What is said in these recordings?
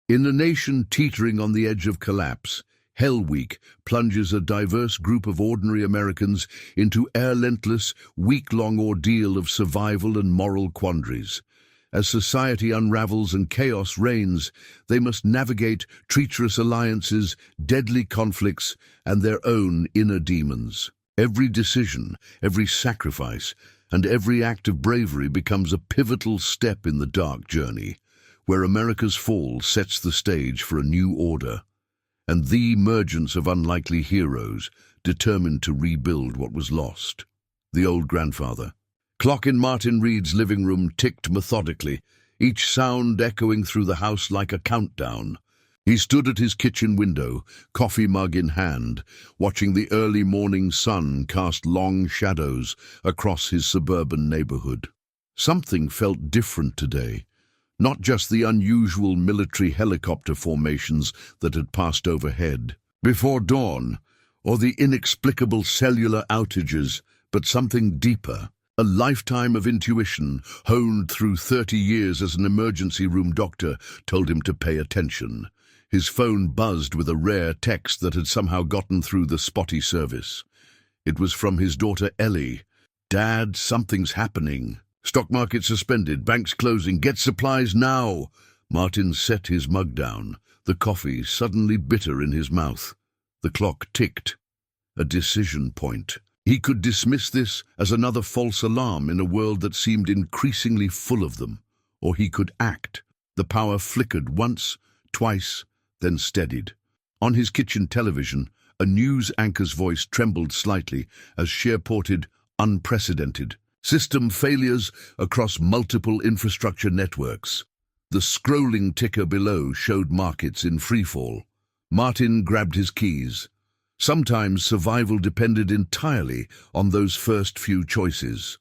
In a nation teetering on the edge of collapse, Hell Week plunges a diverse group of ordinary Americans into a relentless, week-long ordeal of survival and moral quandaries. As society unravels and chaos reigns, they must navigate treacherous alliances, deadly conflicts, and their own inner demons. Every decision, every sacrifice, and every act of bravery becomes a pivotal step in the dark journey, where America's fall sets the stage for a new order, and the emergence of unlikely heroes determined to rebuild what was lost. The old grandfather. Clock in Martin Reed's living room ticked methodically, each sound echoing through the house like a countdown. He stood at his kitchen window, coffee mug in hand, watching the early morning sun cast long shadows across his suburban neighborhood. Something felt different today. Not just the unusual military helicopter formations that had passed overhead before dawn, or the inexplicable cellular outages, but something deeper. A lifetime of intuition, honed through 30 years as an emergency room doctor, told him to pay attention. His phone buzzed with a rare text that had somehow gotten through the spotty service. It was from his daughter Ellie. "Dad, something's happening. Stock market suspended, banks closing, get supplies now." Martin set his mug down, the coffee suddenly bitter in his mouth. The clock ticked. A decision point. He could dismiss this as another false alarm in a world that seemed increasingly full of them. Or he could act. The power flickered once, twice, then steadied. On his kitchen television, a news anchor's voice trembled slightly as she reported unprecedented system failures across multiple infrastructure networks. The scrolling ticker below showed markets in freefall. Martin grabbed his keys. Sometimes survival depended entirely on those first few choices,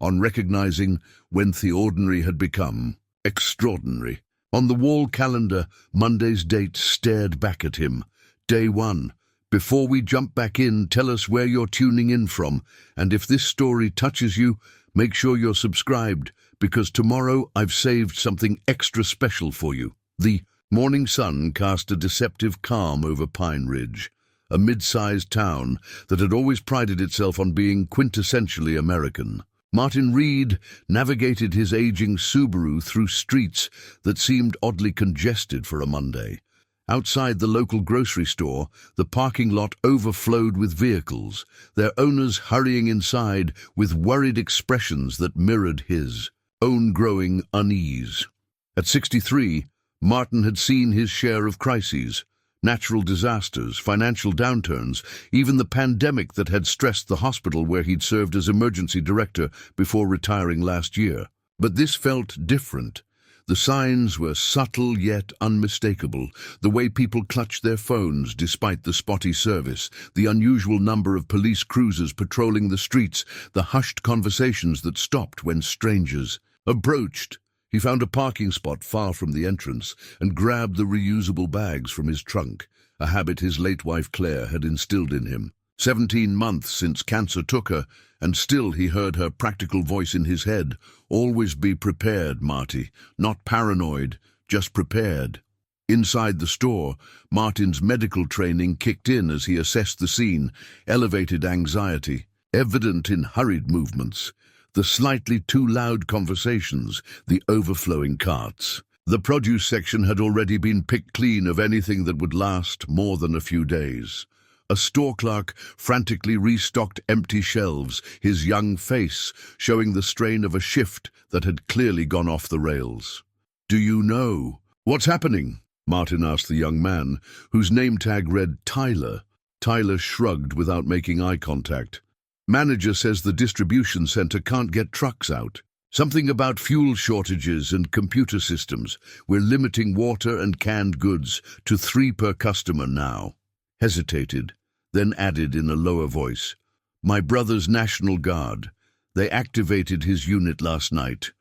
on recognizing when the ordinary had become extraordinary. On the wall calendar, Monday's date stared back at him. Day 1. Before we jump back in, tell us where you're tuning in from, and if this story touches you, make sure you're subscribed, because tomorrow I've saved something extra special for you. The morning sun cast a deceptive calm over Pine Ridge, a mid-sized town that had always prided itself on being quintessentially American. Martin Reed navigated his aging Subaru through streets that seemed oddly congested for a Monday. Outside the local grocery store, the parking lot overflowed with vehicles, their owners hurrying inside with worried expressions that mirrored his own growing unease. At 63, Martin had seen his share of crises. Natural disasters, financial downturns, even the pandemic that had stressed the hospital where he'd served as emergency director before retiring last year. But this felt different. The signs were subtle yet unmistakable, the way people clutched their phones despite the spotty service, the unusual number of police cruisers patrolling the streets, the hushed conversations that stopped when strangers approached. He found a parking spot far from the entrance and grabbed the reusable bags from his trunk, a habit his late wife Claire had instilled in him. 17 months since cancer took her, and still he heard her practical voice in his head. "Always be prepared, Marty. Not paranoid, just prepared." Inside the store, Martin's medical training kicked in as he assessed the scene, elevated anxiety, evident in hurried movements, the slightly too loud conversations, the overflowing carts. The produce section had already been picked clean of anything that would last more than a few days. A store clerk frantically restocked empty shelves, his young face showing the strain of a shift that had clearly gone off the rails. "Do you know what's happening?" Martin asked the young man, whose name tag read Tyler. Tyler shrugged without making eye contact. "Manager says the distribution center can't get trucks out. Something about fuel shortages and computer systems. We're limiting water and canned goods to 3 per customer now." Hesitated, then added in a lower voice, "My brother's National Guard. They activated his unit last night.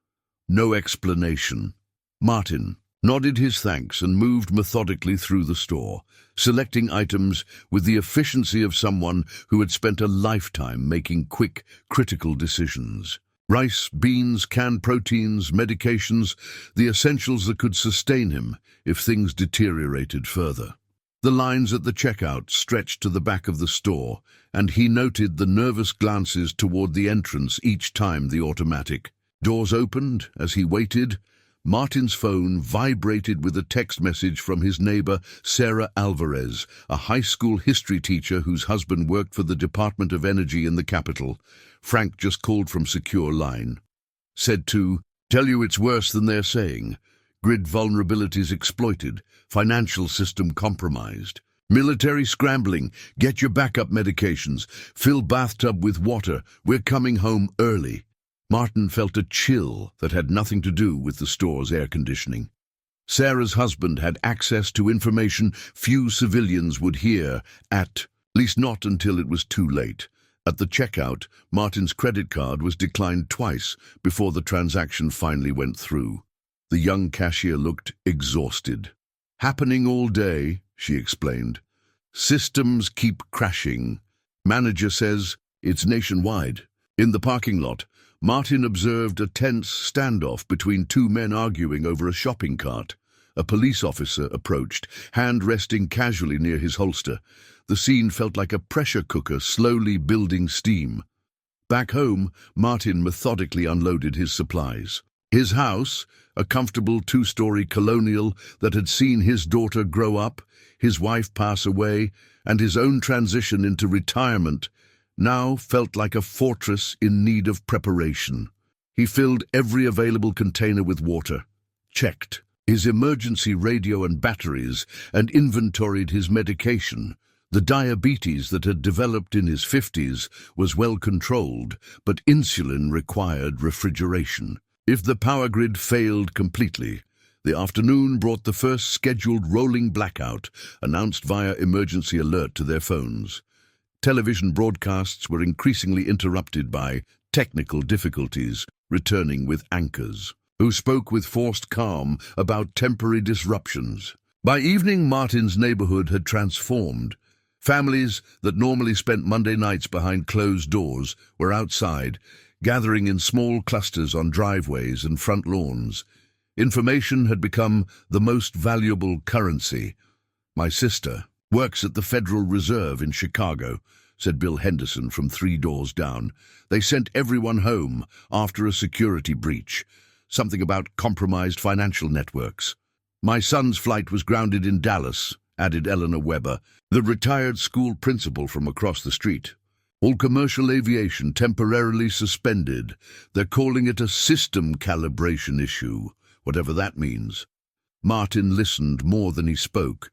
No explanation." Martin nodded his thanks and moved methodically through the store, selecting items with the efficiency of someone who had spent a lifetime making quick, critical decisions. Rice, beans, canned proteins, medications, the essentials that could sustain him if things deteriorated further. The lines at the checkout stretched to the back of the store, and he noted the nervous glances toward the entrance each time the automatic doors opened. As he waited, Martin's phone vibrated with a text message from his neighbor, Sarah Alvarez, a high school history teacher whose husband worked for the Department of Energy in the capital. Frank just called from secure line. Said to, "Tell you it's worse than they're saying. Grid vulnerabilities exploited, financial system compromised. Military scrambling, get your backup medications, fill bathtub with water, we're coming home early." Martin felt a chill that had nothing to do with the store's air conditioning. Sarah's husband had access to information few civilians would hear, at least not until it was too late. At the checkout, Martin's credit card was declined twice before the transaction finally went through. The young cashier looked exhausted. "Happening all day," she explained. "Systems keep crashing. Manager says it's nationwide." In the parking lot, Martin observed a tense standoff between two men arguing over a shopping cart. A police officer approached, hand resting casually near his holster. The scene felt like a pressure cooker slowly building steam. Back home, Martin methodically unloaded his supplies. His house, a comfortable two-story colonial that had seen his daughter grow up, his wife pass away, and his own transition into retirement, now felt like a fortress in need of preparation. He filled every available container with water, checked his emergency radio and batteries, and inventoried his medication. The diabetes that had developed in his 50s was well controlled, but insulin required refrigeration. If the power grid failed completely, the afternoon brought the first scheduled rolling blackout, announced via emergency alert to their phones. Television broadcasts were increasingly interrupted by technical difficulties, returning with anchors, who spoke with forced calm about temporary disruptions. By evening, Martin's neighborhood had transformed. Families that normally spent Monday nights behind closed doors were outside, gathering in small clusters on driveways and front lawns. Information had become the most valuable currency. "My sister works at the Federal Reserve in Chicago," said Bill Henderson from 3 doors down. "They sent everyone home after a security breach. Something about compromised financial networks." "My son's flight was grounded in Dallas," added Eleanor Weber, the retired school principal from across the street. "All commercial aviation temporarily suspended. They're calling it a system calibration issue, whatever that means." Martin listened more than he spoke,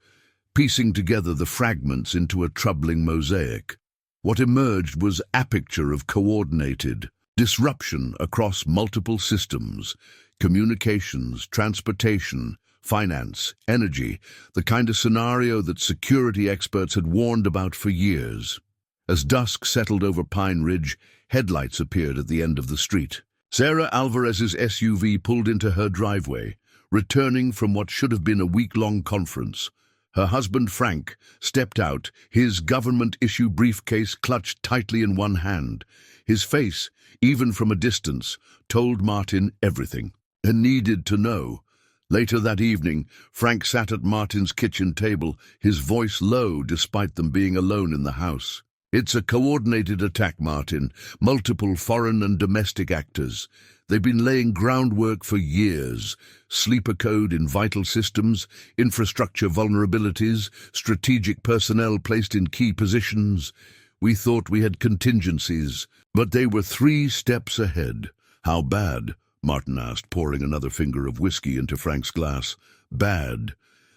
piecing together the fragments into a troubling mosaic. What emerged was a picture of coordinated disruption across multiple systems: communications, transportation, finance, energy, the kind of scenario that security experts had warned about for years. As dusk settled over Pine Ridge, headlights appeared at the end of the street. Sarah Alvarez's SUV pulled into her driveway, returning from what should have been a week-long conference. Her husband, Frank, stepped out, his government-issue briefcase clutched tightly in one hand. His face, even from a distance, told Martin everything he needed to know. Later that evening, Frank sat at Martin's kitchen table, his voice low despite them being alone in the house. "It's a coordinated attack, Martin. Multiple foreign and domestic actors. They've been laying groundwork for years. Sleeper code in vital systems, infrastructure vulnerabilities, strategic personnel placed in key positions. We thought we had contingencies, but they were 3 steps ahead." "How bad?" Martin asked, pouring another finger of whiskey into Frank's glass. "Bad.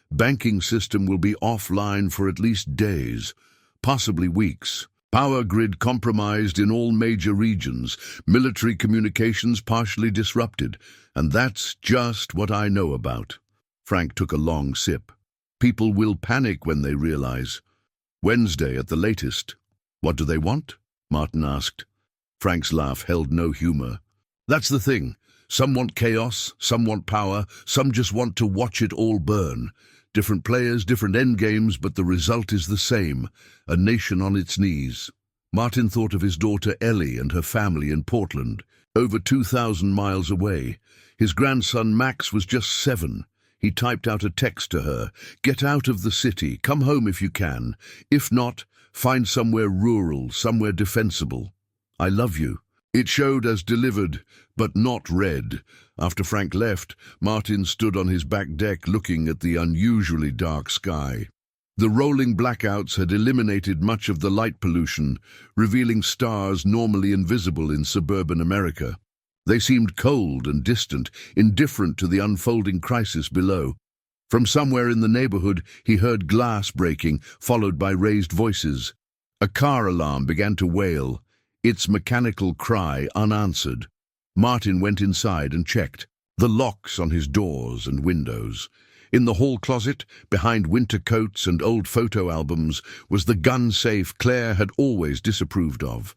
Banking system will be offline for at least days, possibly weeks. Power grid compromised in all major regions, military communications partially disrupted, and that's just what I know about." Frank took a long sip. "People will panic when they realize. Wednesday at the latest." "What do they want?" Martin asked. Frank's laugh held no humor. "That's the thing. Some want chaos, some want power, some just want to watch it all burn. Different players, different endgames, but the result is the same: a nation on its knees." Martin thought of his daughter Ellie and her family in Portland. over 2,000 miles away. His grandson Max was just 7. He typed out a text to her. "Get out of the city. Come home if you can. If not, find somewhere rural, somewhere defensible. I love you." It showed as delivered, but not read. After Frank left, Martin stood on his back deck looking at the unusually dark sky. The rolling blackouts had eliminated much of the light pollution, revealing stars normally invisible in suburban America. They seemed cold and distant, indifferent to the unfolding crisis below. From somewhere in the neighborhood, he heard glass breaking, followed by raised voices. A car alarm began to wail, its mechanical cry unanswered. Martin went inside and checked the locks on his doors and windows. In the hall closet, behind winter coats and old photo albums, was the gun safe Claire had always disapproved of.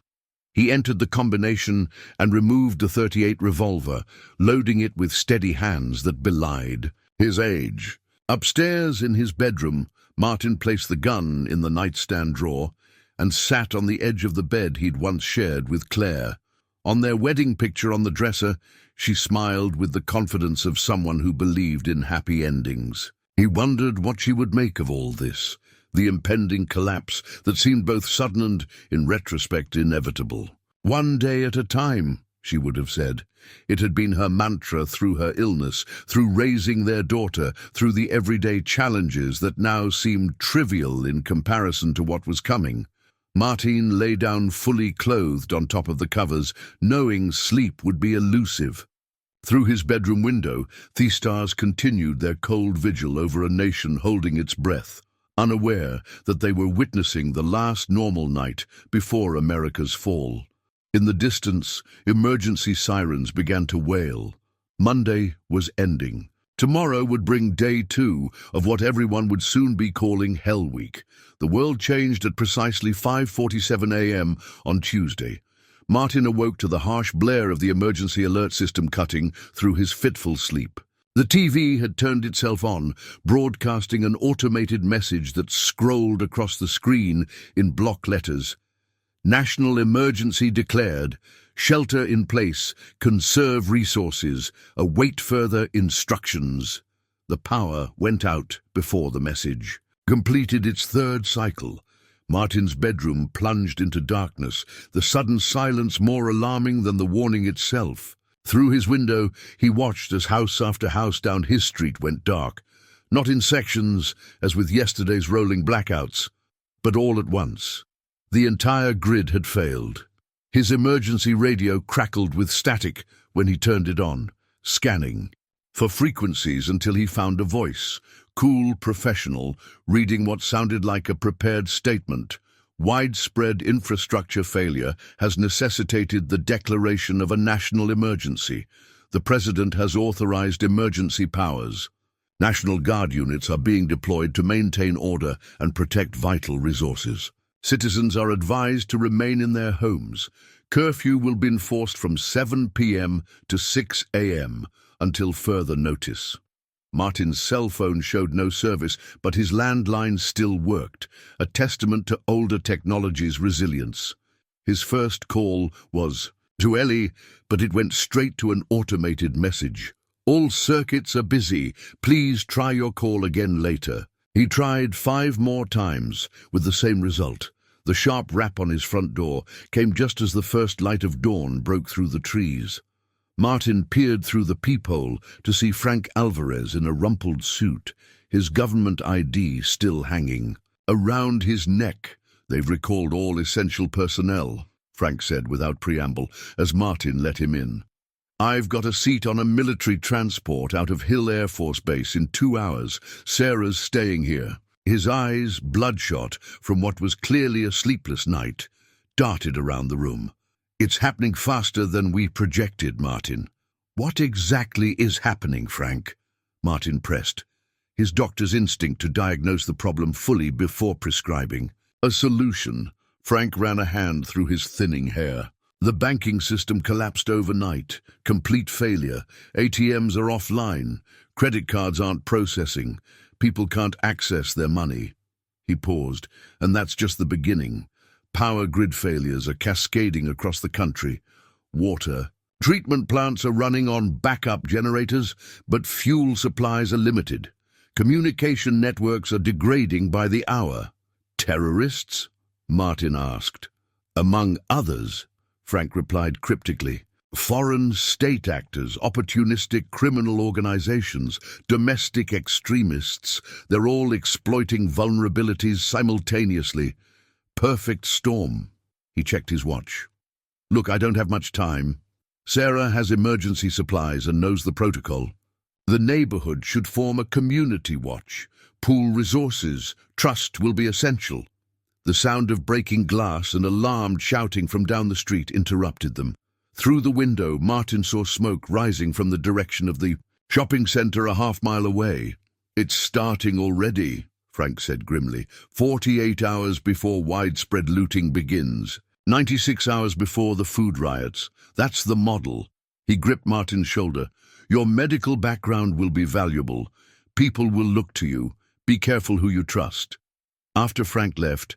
He entered the combination and removed the .38 revolver, loading it with steady hands that belied his age. Upstairs in his bedroom, Martin placed the gun in the nightstand drawer and sat on the edge of the bed he'd once shared with Claire. On their wedding picture on the dresser, she smiled with the confidence of someone who believed in happy endings. He wondered what she would make of all this, the impending collapse that seemed both sudden and, in retrospect, inevitable. "One day at a time," she would have said. It had been her mantra through her illness, through raising their daughter, through the everyday challenges that now seemed trivial in comparison to what was coming. Martin lay down fully clothed on top of the covers, knowing sleep would be elusive. Through his bedroom window, the stars continued their cold vigil over a nation holding its breath, unaware that they were witnessing the last normal night before America's fall. In the distance, emergency sirens began to wail. Monday was ending. Tomorrow would bring day 2 of what everyone would soon be calling Hell Week. The world changed at precisely 5:47 a.m. on Tuesday. Martin awoke to the harsh blare of the emergency alert system cutting through his fitful sleep. The TV had turned itself on, broadcasting an automated message that scrolled across the screen in block letters. National emergency declared. Shelter in place. Conserve resources. Await further instructions. The power went out before the message completed its 3rd cycle. Martin's bedroom plunged into darkness, the sudden silence more alarming than the warning itself. Through his window, he watched as house after house down his street went dark, not in sections, as with yesterday's rolling blackouts, but all at once. The entire grid had failed. His emergency radio crackled with static when he turned it on, scanning for frequencies until he found a voice, cool, professional, reading what sounded like a prepared statement. Widespread infrastructure failure has necessitated the declaration of a national emergency. The President has authorized emergency powers. National Guard units are being deployed to maintain order and protect vital resources. Citizens are advised to remain in their homes. Curfew will be enforced from 7 p.m. to 6 a.m. until further notice. Martin's cell phone showed no service, but his landline still worked, a testament to older technology's resilience. His first call was to Ellie, but it went straight to an automated message. "All circuits are busy. Please try your call again later." He tried 5 more times, with the same result. The sharp rap on his front door came just as the first light of dawn broke through the trees. Martin peered through the peephole to see Frank Alvarez in a rumpled suit, his government ID still hanging around his neck. "They've recalled all essential personnel," Frank said without preamble, as Martin let him in. "I've got a seat on a military transport out of Hill Air Force Base in 2 hours. Sarah's staying here." His eyes, bloodshot from what was clearly a sleepless night, darted around the room. "It's happening faster than we projected, Martin." "What exactly is happening, Frank?" Martin pressed, his doctor's instinct to diagnose the problem fully before prescribing. "A solution." Frank ran a hand through his thinning hair. "The banking system collapsed overnight. Complete failure. ATMs are offline. Credit cards aren't processing. People can't access their money." He paused, "And that's just the beginning. Power grid failures are cascading across the country. Water, Treatment plants are running on backup generators, but fuel supplies are limited. Communication networks are degrading by the hour. Terrorists? Martin asked. Among others, Frank replied cryptically. Foreign state actors, opportunistic criminal organizations, domestic extremists, they're all exploiting vulnerabilities simultaneously. Perfect storm. He checked his watch. Look, I don't have much time. Sarah has emergency supplies and knows the protocol. The neighborhood should form a community watch. Pool resources. Trust will be essential. The sound of breaking glass and alarmed shouting from down the street interrupted them. Through the window, Martin saw smoke rising from the direction of the shopping center a half-mile away. It's starting already, Frank said grimly. 48 hours before widespread looting begins. 96 hours before the food riots. That's the model. He gripped Martin's shoulder. Your medical background will be valuable. People will look to you. Be careful who you trust. After Frank left,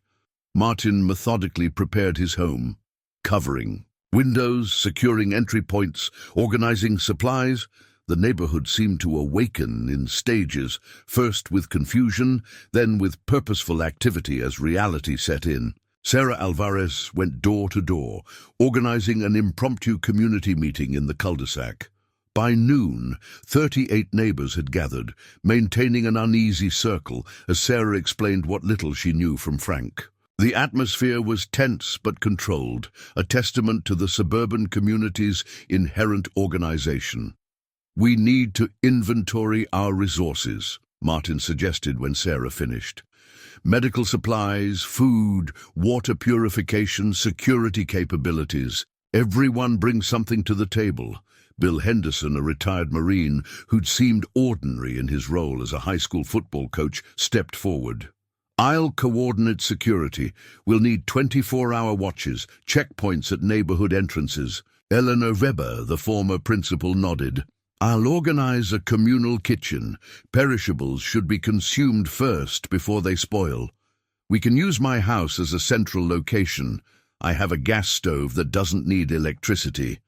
Martin methodically prepared his home. Covering windows, securing entry points, organizing supplies. The neighborhood seemed to awaken in stages, first with confusion, then with purposeful activity as reality set in. Sarah Alvarez went door to door, organizing an impromptu community meeting in the cul-de-sac. By noon, 38 neighbors had gathered, maintaining an uneasy circle as Sarah explained what little she knew from Frank. The atmosphere was tense but controlled, a testament to the suburban community's inherent organization. We need to inventory our resources, Martin suggested when Sarah finished. Medical supplies, food, water purification, security capabilities. Everyone brings something to the table. Bill Henderson, a retired Marine who'd seemed ordinary in his role as a high school football coach, stepped forward. I'll coordinate security. We'll need 24-hour watches, checkpoints at neighborhood entrances. Eleanor Weber, the former principal, nodded. I'll organize a communal kitchen. Perishables should be consumed first before they spoil. We can use my house as a central location. I have a gas stove that doesn't need electricity.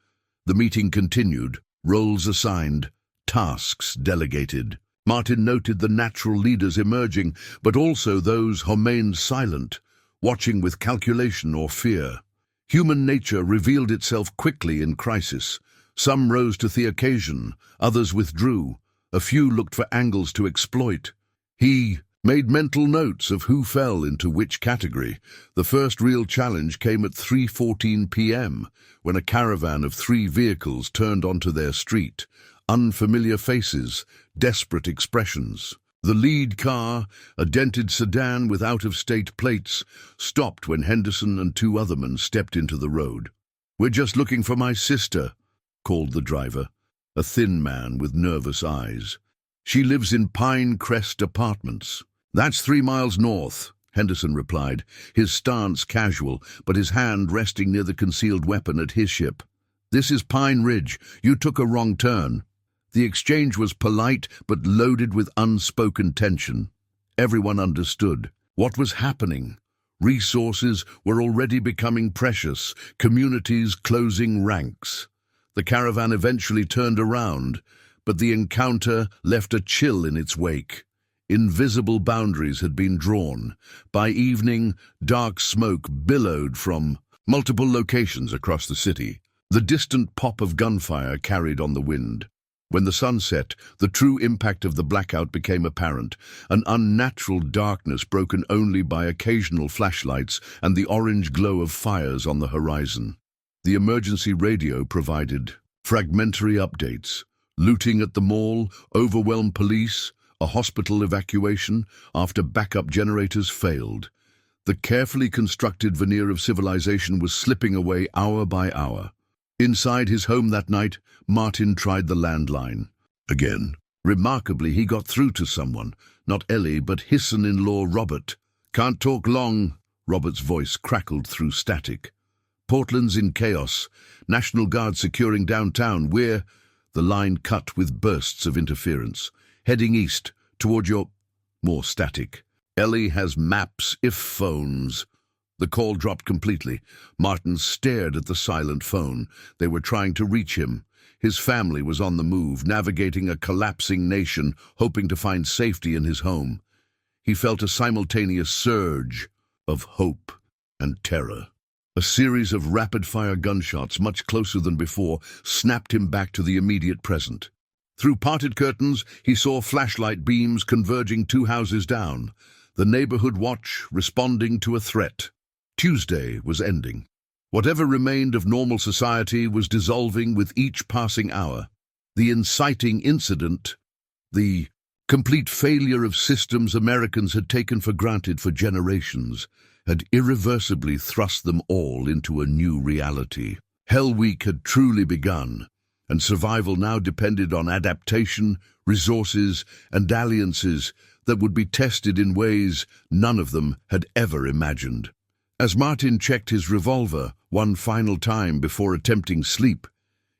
The meeting continued, roles assigned, tasks delegated. Martin noted the natural leaders emerging, but also those who remained silent, watching with calculation or fear. Human nature revealed itself quickly in crisis. Some rose to the occasion, others withdrew. A few looked for angles to exploit. He made mental notes of who fell into which category. The first real challenge came at 3:14 p.m., when a caravan of 3 vehicles turned onto their street. Unfamiliar faces, desperate expressions. The lead car, a dented sedan with out-of-state plates, stopped when Henderson and 2 other men stepped into the road. "We're just looking for my sister," called the driver, a thin man with nervous eyes. "She lives in Pine Crest Apartments." "That's 3 miles north," Henderson replied, his stance casual, but his hand resting near the concealed weapon at his hip. "This is Pine Ridge. You took a wrong turn." The exchange was polite but loaded with unspoken tension. Everyone understood what was happening. Resources were already becoming precious, communities closing ranks. The caravan eventually turned around, but the encounter left a chill in its wake. Invisible boundaries had been drawn. By evening, dark smoke billowed from multiple locations across the city. The distant pop of gunfire carried on the wind. When the sun set, the true impact of the blackout became apparent, an unnatural darkness broken only by occasional flashlights and the orange glow of fires on the horizon. The emergency radio provided fragmentary updates. Looting at the mall, overwhelmed police, a hospital evacuation after backup generators failed. The carefully constructed veneer of civilization was slipping away hour by hour. Inside his home that night, Martin tried the landline. Again. Remarkably, he got through to someone, not Ellie, but his son-in-law Robert. "Can't talk long," Robert's voice crackled through static. "Portland's in chaos. National Guard securing downtown. We're—" The line cut with bursts of interference. "Heading east, toward your—" More static. "Ellie has maps, if phones." The call dropped completely. Martin stared at the silent phone. They were trying to reach him. His family was on the move, navigating a collapsing nation, hoping to find safety in his home. He felt a simultaneous surge of hope and terror. A series of rapid-fire gunshots, much closer than before, snapped him back to the immediate present. Through parted curtains, he saw flashlight beams converging 2 houses down. The neighborhood watch responding to a threat. Tuesday was ending. Whatever remained of normal society was dissolving with each passing hour. The inciting incident, the complete failure of systems Americans had taken for granted for generations, had irreversibly thrust them all into a new reality. Hell Week had truly begun, and survival now depended on adaptation, resources, and alliances that would be tested in ways none of them had ever imagined. As Martin checked his revolver one final time before attempting sleep,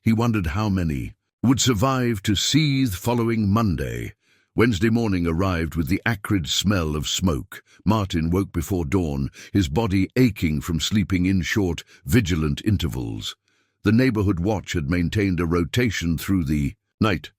he wondered how many would survive to seethe following Monday. Wednesday morning arrived with the acrid smell of smoke. Martin woke before dawn, his body aching from sleeping in short, vigilant intervals. The neighborhood watch had maintained a rotation through the night,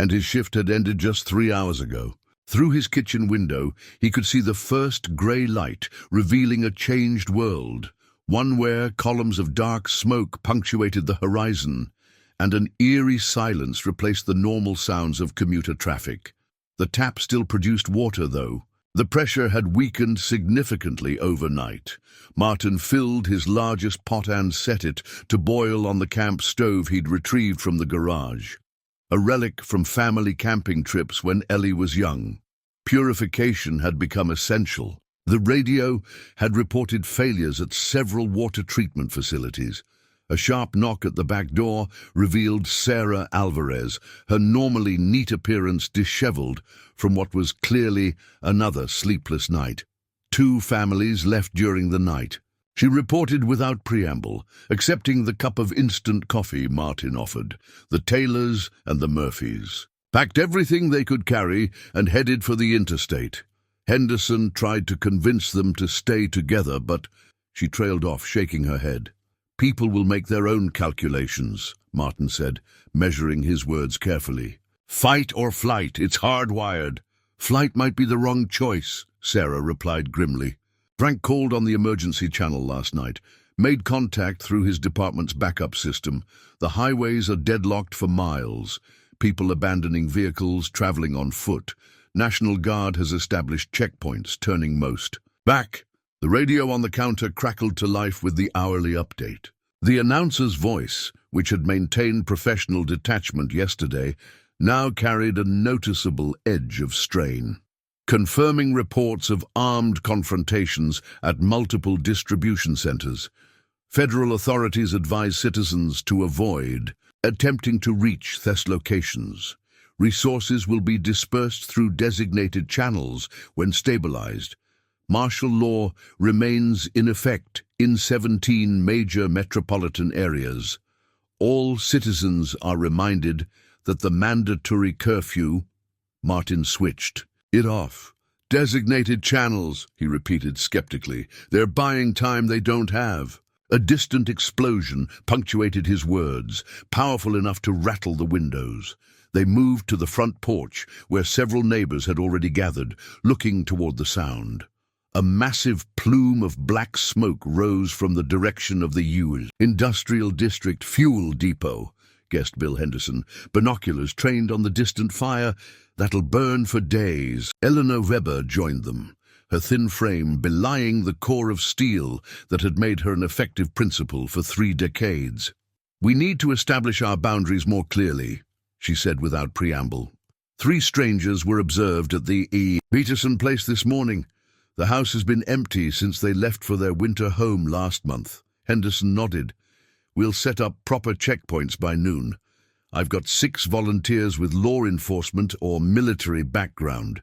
and his shift had ended just 3 hours ago. Through his kitchen window, he could see the first grey light, revealing a changed world, one where columns of dark smoke punctuated the horizon, and an eerie silence replaced the normal sounds of commuter traffic. The tap still produced water, though. The pressure had weakened significantly overnight. Martin filled his largest pot and set it to boil on the camp stove he'd retrieved from the garage. A relic from family camping trips when Ellie was young. Purification had become essential. The radio had reported failures at several water treatment facilities. A sharp knock at the back door revealed Sarah Alvarez, her normally neat appearance disheveled from what was clearly another sleepless night. 2 families left during the night. She reported without preamble, accepting the cup of instant coffee Martin offered. The Taylors and the Murphys packed everything they could carry and headed for the interstate. Henderson tried to convince them to stay together, but she trailed off, shaking her head. "People will make their own calculations," Martin said, measuring his words carefully. "Fight or flight, it's hardwired." "Flight might be the wrong choice," Sarah replied grimly. Frank called on the emergency channel last night, made contact through his department's backup system. The highways are deadlocked for miles, people abandoning vehicles, traveling on foot. National Guard has established checkpoints, turning most back. The radio on the counter crackled to life with the hourly update. The announcer's voice, which had maintained professional detachment yesterday, now carried a noticeable edge of strain, confirming reports of armed confrontations at multiple distribution centers. Federal authorities advise citizens to avoid attempting to reach these locations. Resources will be dispersed through designated channels when stabilized. Martial law remains in effect in 17 major metropolitan areas. All citizens are reminded that the mandatory curfew— Martin switched it off. "Designated channels," he repeated skeptically. "They're buying time they don't have." A distant explosion punctuated his words, powerful enough to rattle the windows. They moved to the front porch, where several neighbors had already gathered, looking toward the sound. A massive plume of black smoke rose from the direction of the Ewell Industrial District Fuel Depot, guessed Bill Henderson, binoculars trained on the distant fire that'll burn for days. Eleanor Weber joined them, her thin frame belying the core of steel that had made her an effective principal for 3 decades. "We need to establish our boundaries more clearly," she said without preamble. 3 strangers were observed at the Peterson place this morning. The house has been empty since they left for their winter home last month. Henderson nodded. "We'll set up proper checkpoints by noon. I've got 6 volunteers with law enforcement or military background.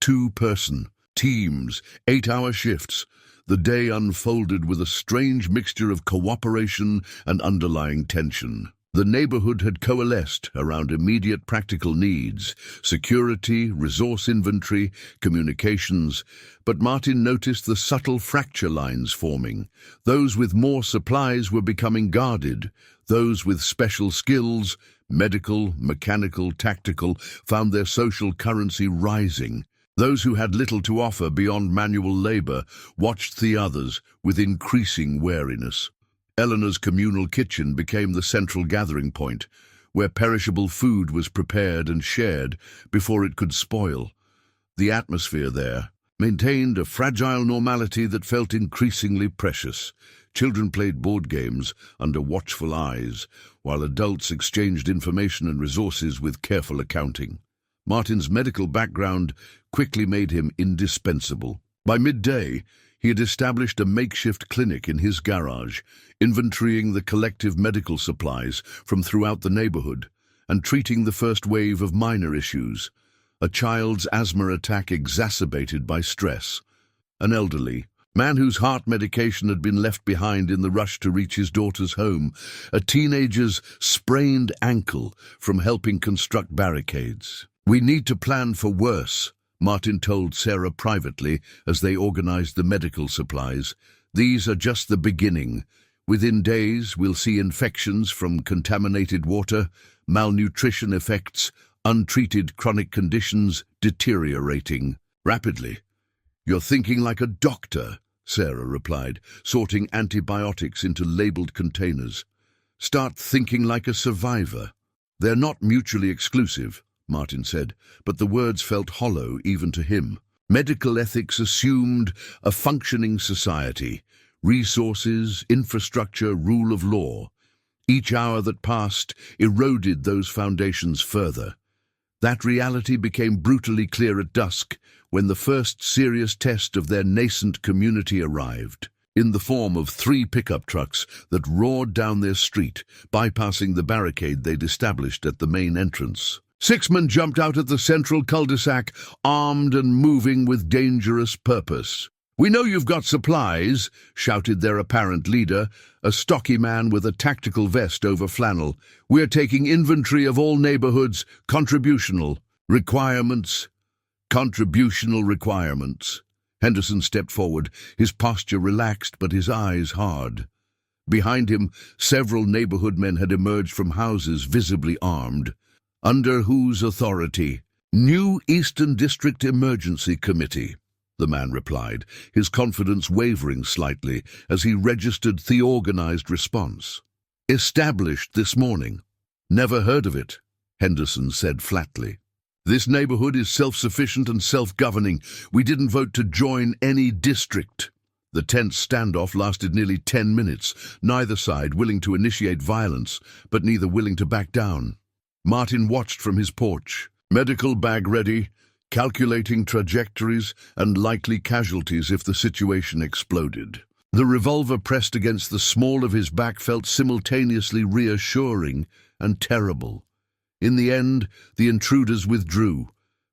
2-person teams, 8-hour shifts. The day unfolded with a strange mixture of cooperation and underlying tension. The neighborhood had coalesced around immediate practical needs: security, resource inventory, communications. But Martin noticed the subtle fracture lines forming. Those with more supplies were becoming guarded. Those with special skills, medical, mechanical, tactical, found their social currency rising. Those who had little to offer beyond manual labor watched the others with increasing wariness. Eleanor's communal kitchen became the central gathering point, where perishable food was prepared and shared before it could spoil. The atmosphere there maintained a fragile normality that felt increasingly precious. Children played board games under watchful eyes, while adults exchanged information and resources with careful accounting. Martin's medical background quickly made him indispensable. By midday, he had established a makeshift clinic in his garage, inventorying the collective medical supplies from throughout the neighborhood and treating the first wave of minor issues: a child's asthma attack exacerbated by stress, an elderly man whose heart medication had been left behind in the rush to reach his daughter's home, a teenager's sprained ankle from helping construct barricades. "We need to plan for worse," Martin told Sarah privately as they organized the medical supplies. "These are just the beginning. Within days, we'll see infections from contaminated water, malnutrition effects, untreated chronic conditions deteriorating rapidly." "You're thinking like a doctor," Sarah replied, sorting antibiotics into labeled containers. "Start thinking like a survivor." "They're not mutually exclusive," Martin said, but the words felt hollow even to him. Medical ethics assumed a functioning society: resources, infrastructure, rule of law. Each hour that passed eroded those foundations further. That reality became brutally clear at dusk, when the first serious test of their nascent community arrived, in the form of 3 pickup trucks that roared down their street, bypassing the barricade they'd established at the main entrance. 6 men jumped out at the central cul-de-sac, armed and moving with dangerous purpose. "We know you've got supplies," shouted their apparent leader, a stocky man with a tactical vest over flannel. "We're taking inventory of all neighborhoods, contributional requirements." Contributional requirements. Henderson stepped forward, his posture relaxed but his eyes hard. Behind him, several neighborhood men had emerged from houses visibly armed. "Under whose authority?" "New Eastern District Emergency Committee," the man replied, his confidence wavering slightly as he registered the organized response. "Established this morning." "Never heard of it," Henderson said flatly. "This neighborhood is self-sufficient and self-governing. We didn't vote to join any district." The tense standoff lasted nearly 10 minutes, neither side willing to initiate violence, but neither willing to back down. Martin watched from his porch, medical bag ready, calculating trajectories and likely casualties if the situation exploded. The revolver pressed against the small of his back felt simultaneously reassuring and terrible. In the end, the intruders withdrew,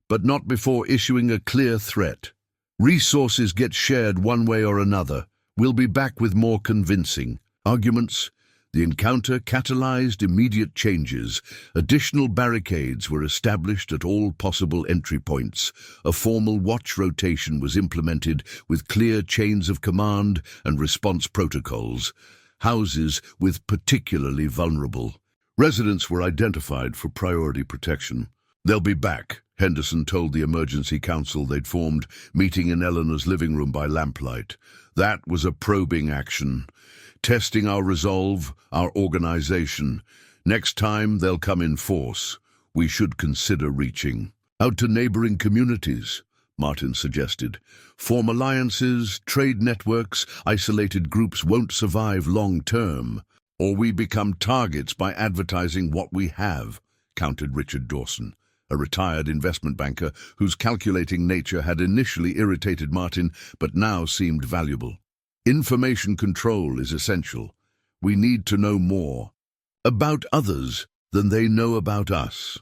but not before issuing a clear threat. "Resources get shared one way or another. We'll be back with more convincing arguments." The encounter catalyzed immediate changes. Additional barricades were established at all possible entry points. A formal watch rotation was implemented with clear chains of command and response protocols. Houses with particularly vulnerable residents were identified for priority protection. "They'll be back," Henderson told the emergency council they'd formed, meeting in Eleanor's living room by lamplight. "That was a probing action, testing our resolve, our organization. Next time, they'll come in force. We should consider reaching out to neighboring communities," Martin suggested. "Form alliances, trade networks. Isolated groups won't survive long-term. Or we become targets by advertising what we have," countered Richard Dawson, a retired investment banker whose calculating nature had initially irritated Martin but now seemed valuable. "Information control is essential. We need to know more about others than they know about us."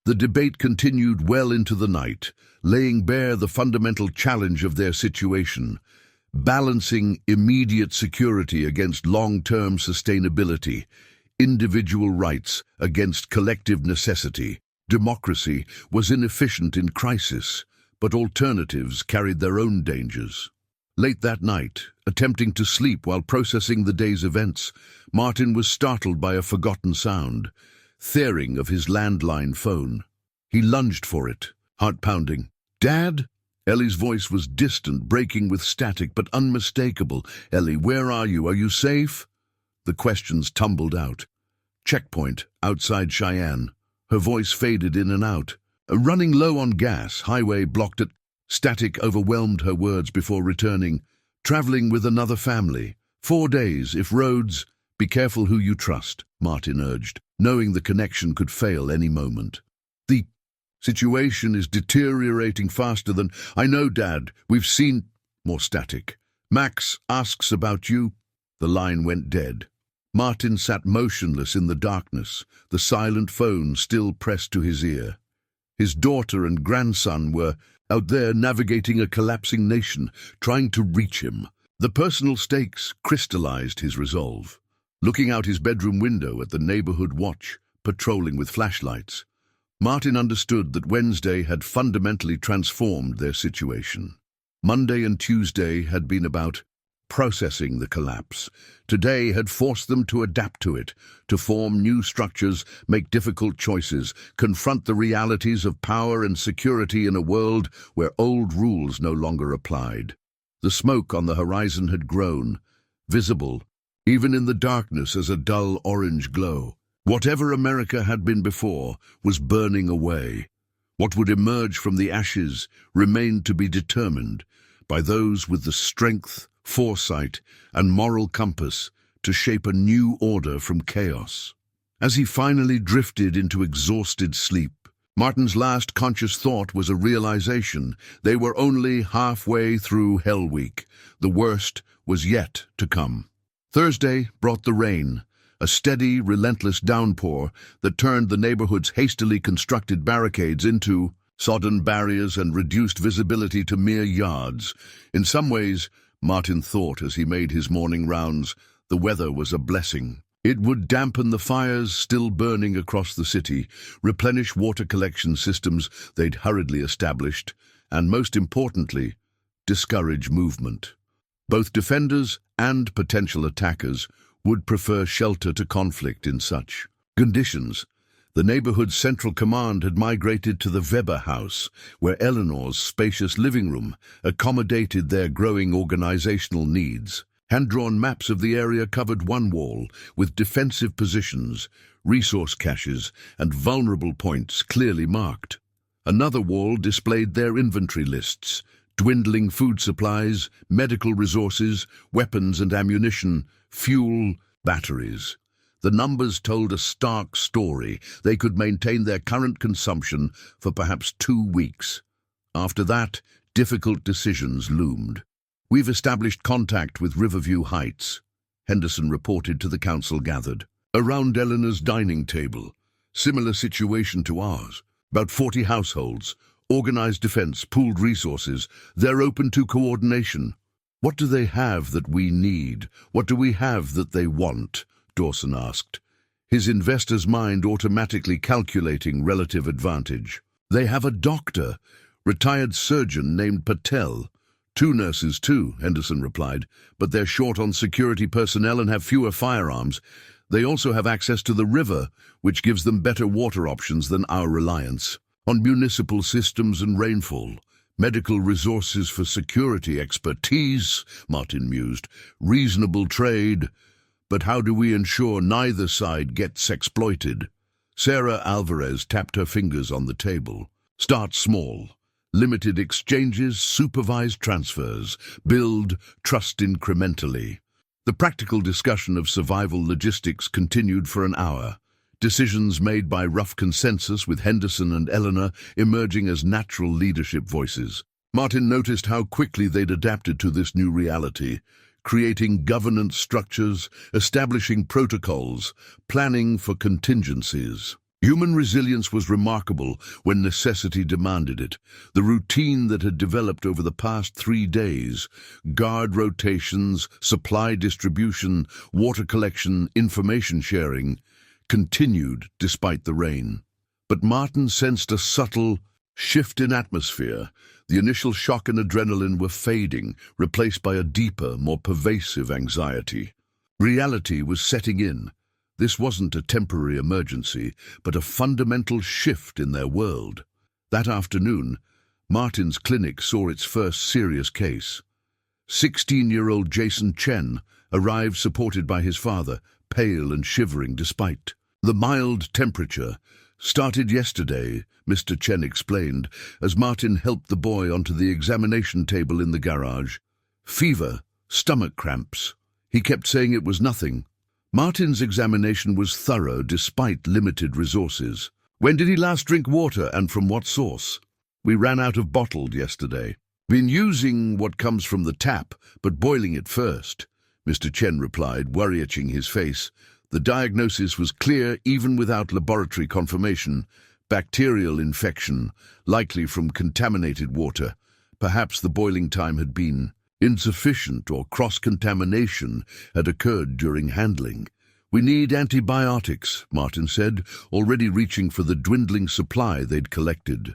The debate continued well into the night, laying bare the fundamental challenge of their situation: balancing immediate security against long-term sustainability. individual rights against collective necessity. Democracy was inefficient in crisis, but alternatives carried their own dangers. Late that night, attempting to sleep while processing the day's events, Martin was startled by a forgotten sound, thering of his landline phone. He lunged for it, heart pounding. "Dad?" Ellie's voice was distant, breaking with static, but unmistakable. "Ellie, where are you? Are you safe?" The questions tumbled out. "Checkpoint, outside Cheyenne." Her voice faded in and out. Running low on gas, highway blocked at... Static overwhelmed her words before returning. "Traveling with another family. 4 days, if roads..." "Be careful who you trust," Martin urged, knowing the connection could fail any moment. "The situation is deteriorating faster than..." "I know, Dad. We've seen..." More static. "Max asks about you." The line went dead. Martin sat motionless in the darkness, the silent phone still pressed to his ear. His daughter and grandson were out there navigating a collapsing nation, trying to reach him. The personal stakes crystallized his resolve. Looking out his bedroom window at the neighborhood watch, patrolling with flashlights, Martin understood that Wednesday had fundamentally transformed their situation. Monday and Tuesday had been about processing the collapse. Today had forced them to adapt to it, to form new structures, make difficult choices, confront the realities of power and security in a world where old rules no longer applied. The smoke on the horizon had grown, visible, even in the darkness as a dull orange glow. Whatever America had been before was burning away. What would emerge from the ashes remained to be determined by those with the strength, foresight, and moral compass to shape a new order from chaos. As he finally drifted into exhausted sleep, Martin's last conscious thought was a realization they were only halfway through Hell Week. The worst was yet to come. Thursday brought the rain, a steady, relentless downpour that turned the neighborhood's hastily constructed barricades into sodden barriers and reduced visibility to mere yards. In some ways, Martin thought as he made his morning rounds, the weather was a blessing. It would dampen the fires still burning across the city, replenish water collection systems they'd hurriedly established, and most importantly, discourage movement. Both defenders and potential attackers would prefer shelter to conflict in such conditions. The neighborhood's central command had migrated to the Weber house, where Eleanor's spacious living room accommodated their growing organizational needs. Hand-drawn maps of the area covered one wall, with defensive positions, resource caches, and vulnerable points clearly marked. Another wall displayed their inventory lists, dwindling food supplies, medical resources, weapons and ammunition, fuel, batteries. The numbers told a stark story. They could maintain their current consumption for perhaps 2 weeks. After that, difficult decisions loomed. "We've established contact with Riverview Heights," Henderson reported to the council gathered. "Around Eleanor's dining table. Similar situation to ours. About 40 households. Organized defense, pooled resources. They're open to coordination." "What do they have that we need? What do we have that they want?" Dawson asked, his investor's mind automatically calculating relative advantage. "They have a doctor, retired surgeon named Patel. 2 nurses too," Henderson replied, "but they're short on security personnel and have fewer firearms. They also have access to the river, which gives them better water options than our reliance on municipal systems and rainfall. Medical resources for security expertise," Martin mused. "Reasonable trade. But how do we ensure neither side gets exploited?" Sarah Alvarez tapped her fingers on the table. "Start small. Limited exchanges, supervised transfers. Build trust incrementally." The practical discussion of survival logistics continued for an hour. Decisions made by rough consensus, with Henderson and Eleanor emerging as natural leadership voices. Martin noticed how quickly they'd adapted to this new reality, creating governance structures, establishing protocols, planning for contingencies. Human resilience was remarkable when necessity demanded it. The routine that had developed over the past 3 days, guard rotations, supply distribution, water collection, information sharing, continued despite the rain. But Martin sensed a subtle shift in atmosphere. The initial shock and adrenaline were fading, replaced by a deeper, more pervasive anxiety. Reality was setting in. This wasn't a temporary emergency, but a fundamental shift in their world. That afternoon, Martin's clinic saw its first serious case. 16-year-old Jason Chen arrived supported by his father, pale and shivering despite the mild temperature. "Started yesterday," Mr. Chen explained, as Martin helped the boy onto the examination table in the garage. "Fever, stomach cramps." He kept saying it was nothing. Martin's examination was thorough despite limited resources. "When did he last drink water, and from what source?" "We ran out of bottled yesterday. Been using what comes from the tap, but boiling it first," Mr. Chen replied, worry-itching his face. The diagnosis was clear even without laboratory confirmation: bacterial infection, likely from contaminated water. Perhaps the boiling time had been insufficient, or cross-contamination had occurred during handling. "We need antibiotics," Martin said, already reaching for the dwindling supply they'd collected.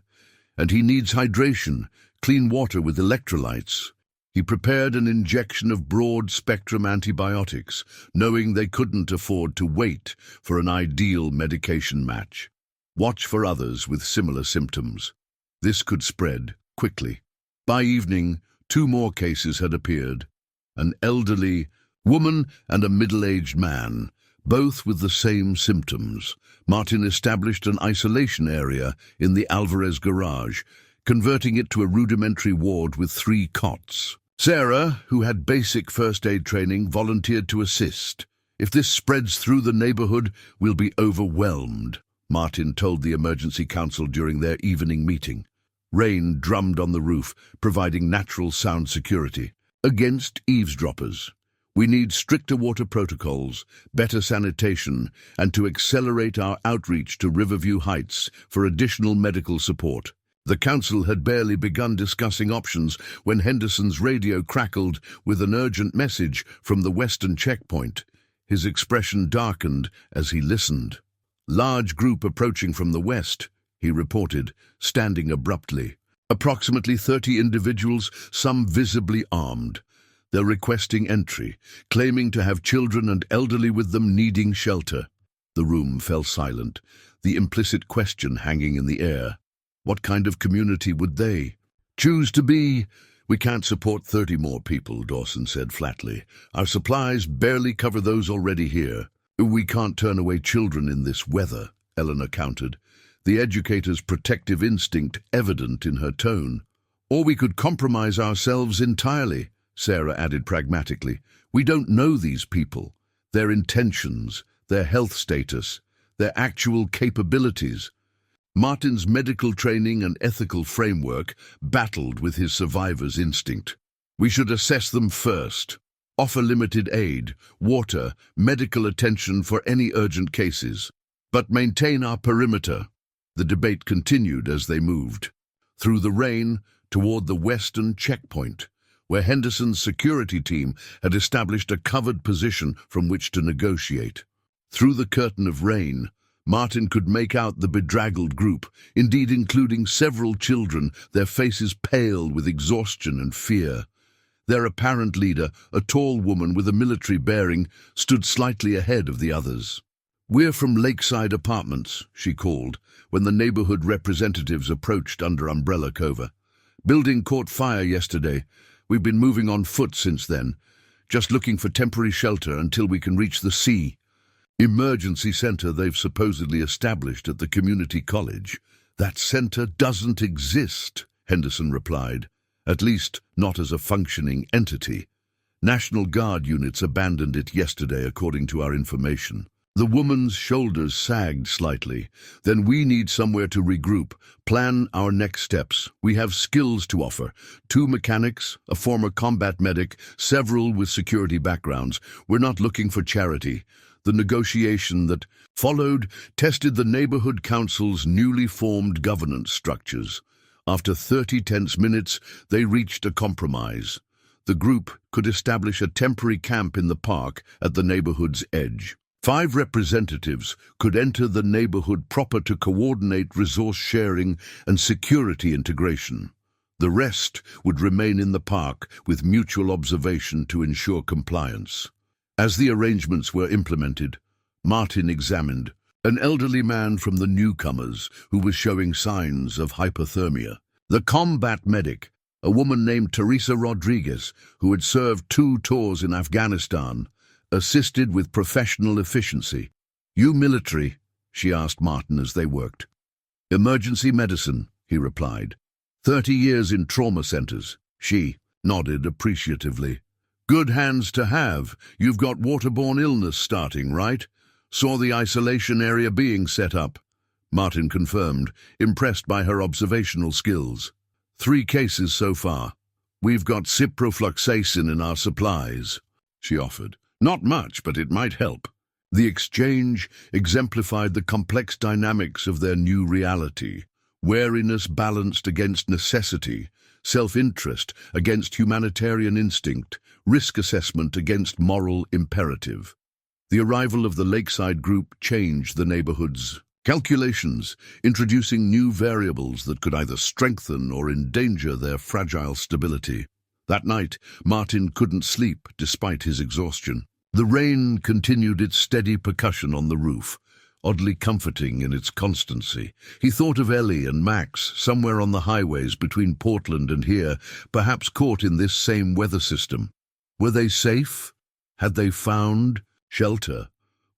"And he needs hydration, clean water with electrolytes." He prepared an injection of broad-spectrum antibiotics, knowing they couldn't afford to wait for an ideal medication match. Watch for others with similar symptoms. This could spread quickly. By evening, 2 more cases had appeared. An elderly woman and a middle-aged man, both with the same symptoms. Martin established an isolation area in the Alvarez garage, converting it to a rudimentary ward with 3 cots. Sarah, who had basic first aid training, volunteered to assist. "If this spreads through the neighborhood, we'll be overwhelmed," Martin told the emergency council during their evening meeting. Rain drummed on the roof, providing natural sound security against eavesdroppers. "We need stricter water protocols, better sanitation, and to accelerate our outreach to Riverview Heights for additional medical support." The council had barely begun discussing options when Henderson's radio crackled with an urgent message from the western checkpoint. His expression darkened as he listened. "Large group approaching from the west," he reported, standing abruptly. "Approximately 30 individuals, some visibly armed. They're requesting entry, claiming to have children and elderly with them needing shelter." The room fell silent, the implicit question hanging in the air. What kind of community would they choose to be? "We can't support 30 more people," Dawson said flatly. "Our supplies barely cover those already here." "We can't turn away children in this weather," Eleanor countered, the educator's protective instinct evident in her tone. "Or we could compromise ourselves entirely," Sarah added pragmatically. "We don't know these people, their intentions, their health status, their actual capabilities." Martin's medical training and ethical framework battled with his survivor's instinct. "We should assess them first. Offer limited aid, water, medical attention for any urgent cases. But maintain our perimeter." The debate continued as they moved through the rain toward the western checkpoint, where Henderson's security team had established a covered position from which to negotiate. Through the curtain of rain, Martin could make out the bedraggled group, indeed including several children, their faces pale with exhaustion and fear. Their apparent leader, a tall woman with a military bearing, stood slightly ahead of the others. "We're from Lakeside Apartments," she called, when the neighborhood representatives approached under umbrella cover. "Building caught fire yesterday. We've been moving on foot since then, just looking for temporary shelter until we can reach the sea." "Emergency center they've supposedly established at the community college. That center doesn't exist," Henderson replied. "At least not as a functioning entity. National Guard units abandoned it yesterday, according to our information." The woman's shoulders sagged slightly. "Then we need somewhere to regroup, plan our next steps. We have skills to offer. 2 mechanics, a former combat medic, several with security backgrounds. We're not looking for charity." The negotiation that followed tested the neighborhood council's newly formed governance structures. After 30 tense minutes, they reached a compromise. The group could establish a temporary camp in the park at the neighborhood's edge. 5 representatives could enter the neighborhood proper to coordinate resource sharing and security integration. The rest would remain in the park with mutual observation to ensure compliance. As the arrangements were implemented, Martin examined an elderly man from the newcomers who was showing signs of hypothermia. The combat medic, a woman named Teresa Rodriguez, who had served 2 tours in Afghanistan, assisted with professional efficiency. "You military?" she asked Martin as they worked. "Emergency medicine," he replied. 30 years in trauma centers." She nodded appreciatively. "Good hands to have. You've got waterborne illness starting, right? Saw the isolation area being set up." Martin confirmed, impressed by her observational skills. 3 cases so far. "We've got ciprofloxacin in our supplies," she offered. "Not much, but it might help." The exchange exemplified the complex dynamics of their new reality. Wariness balanced against necessity, self-interest against humanitarian instinct, risk assessment against moral imperative. The arrival of the lakeside group changed the neighborhood's calculations, introducing new variables that could either strengthen or endanger their fragile stability. That night, Martin couldn't sleep despite his exhaustion. The rain continued its steady percussion on the roof, oddly comforting in its constancy. He thought of Ellie and Max, somewhere on the highways between Portland and here, perhaps caught in this same weather system. Were they safe? Had they found shelter?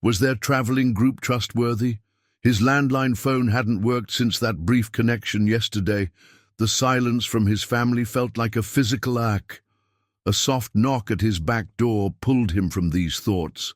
Was their traveling group trustworthy? His landline phone hadn't worked since that brief connection yesterday. The silence from his family felt like a physical ache. A soft knock at his back door pulled him from these thoughts.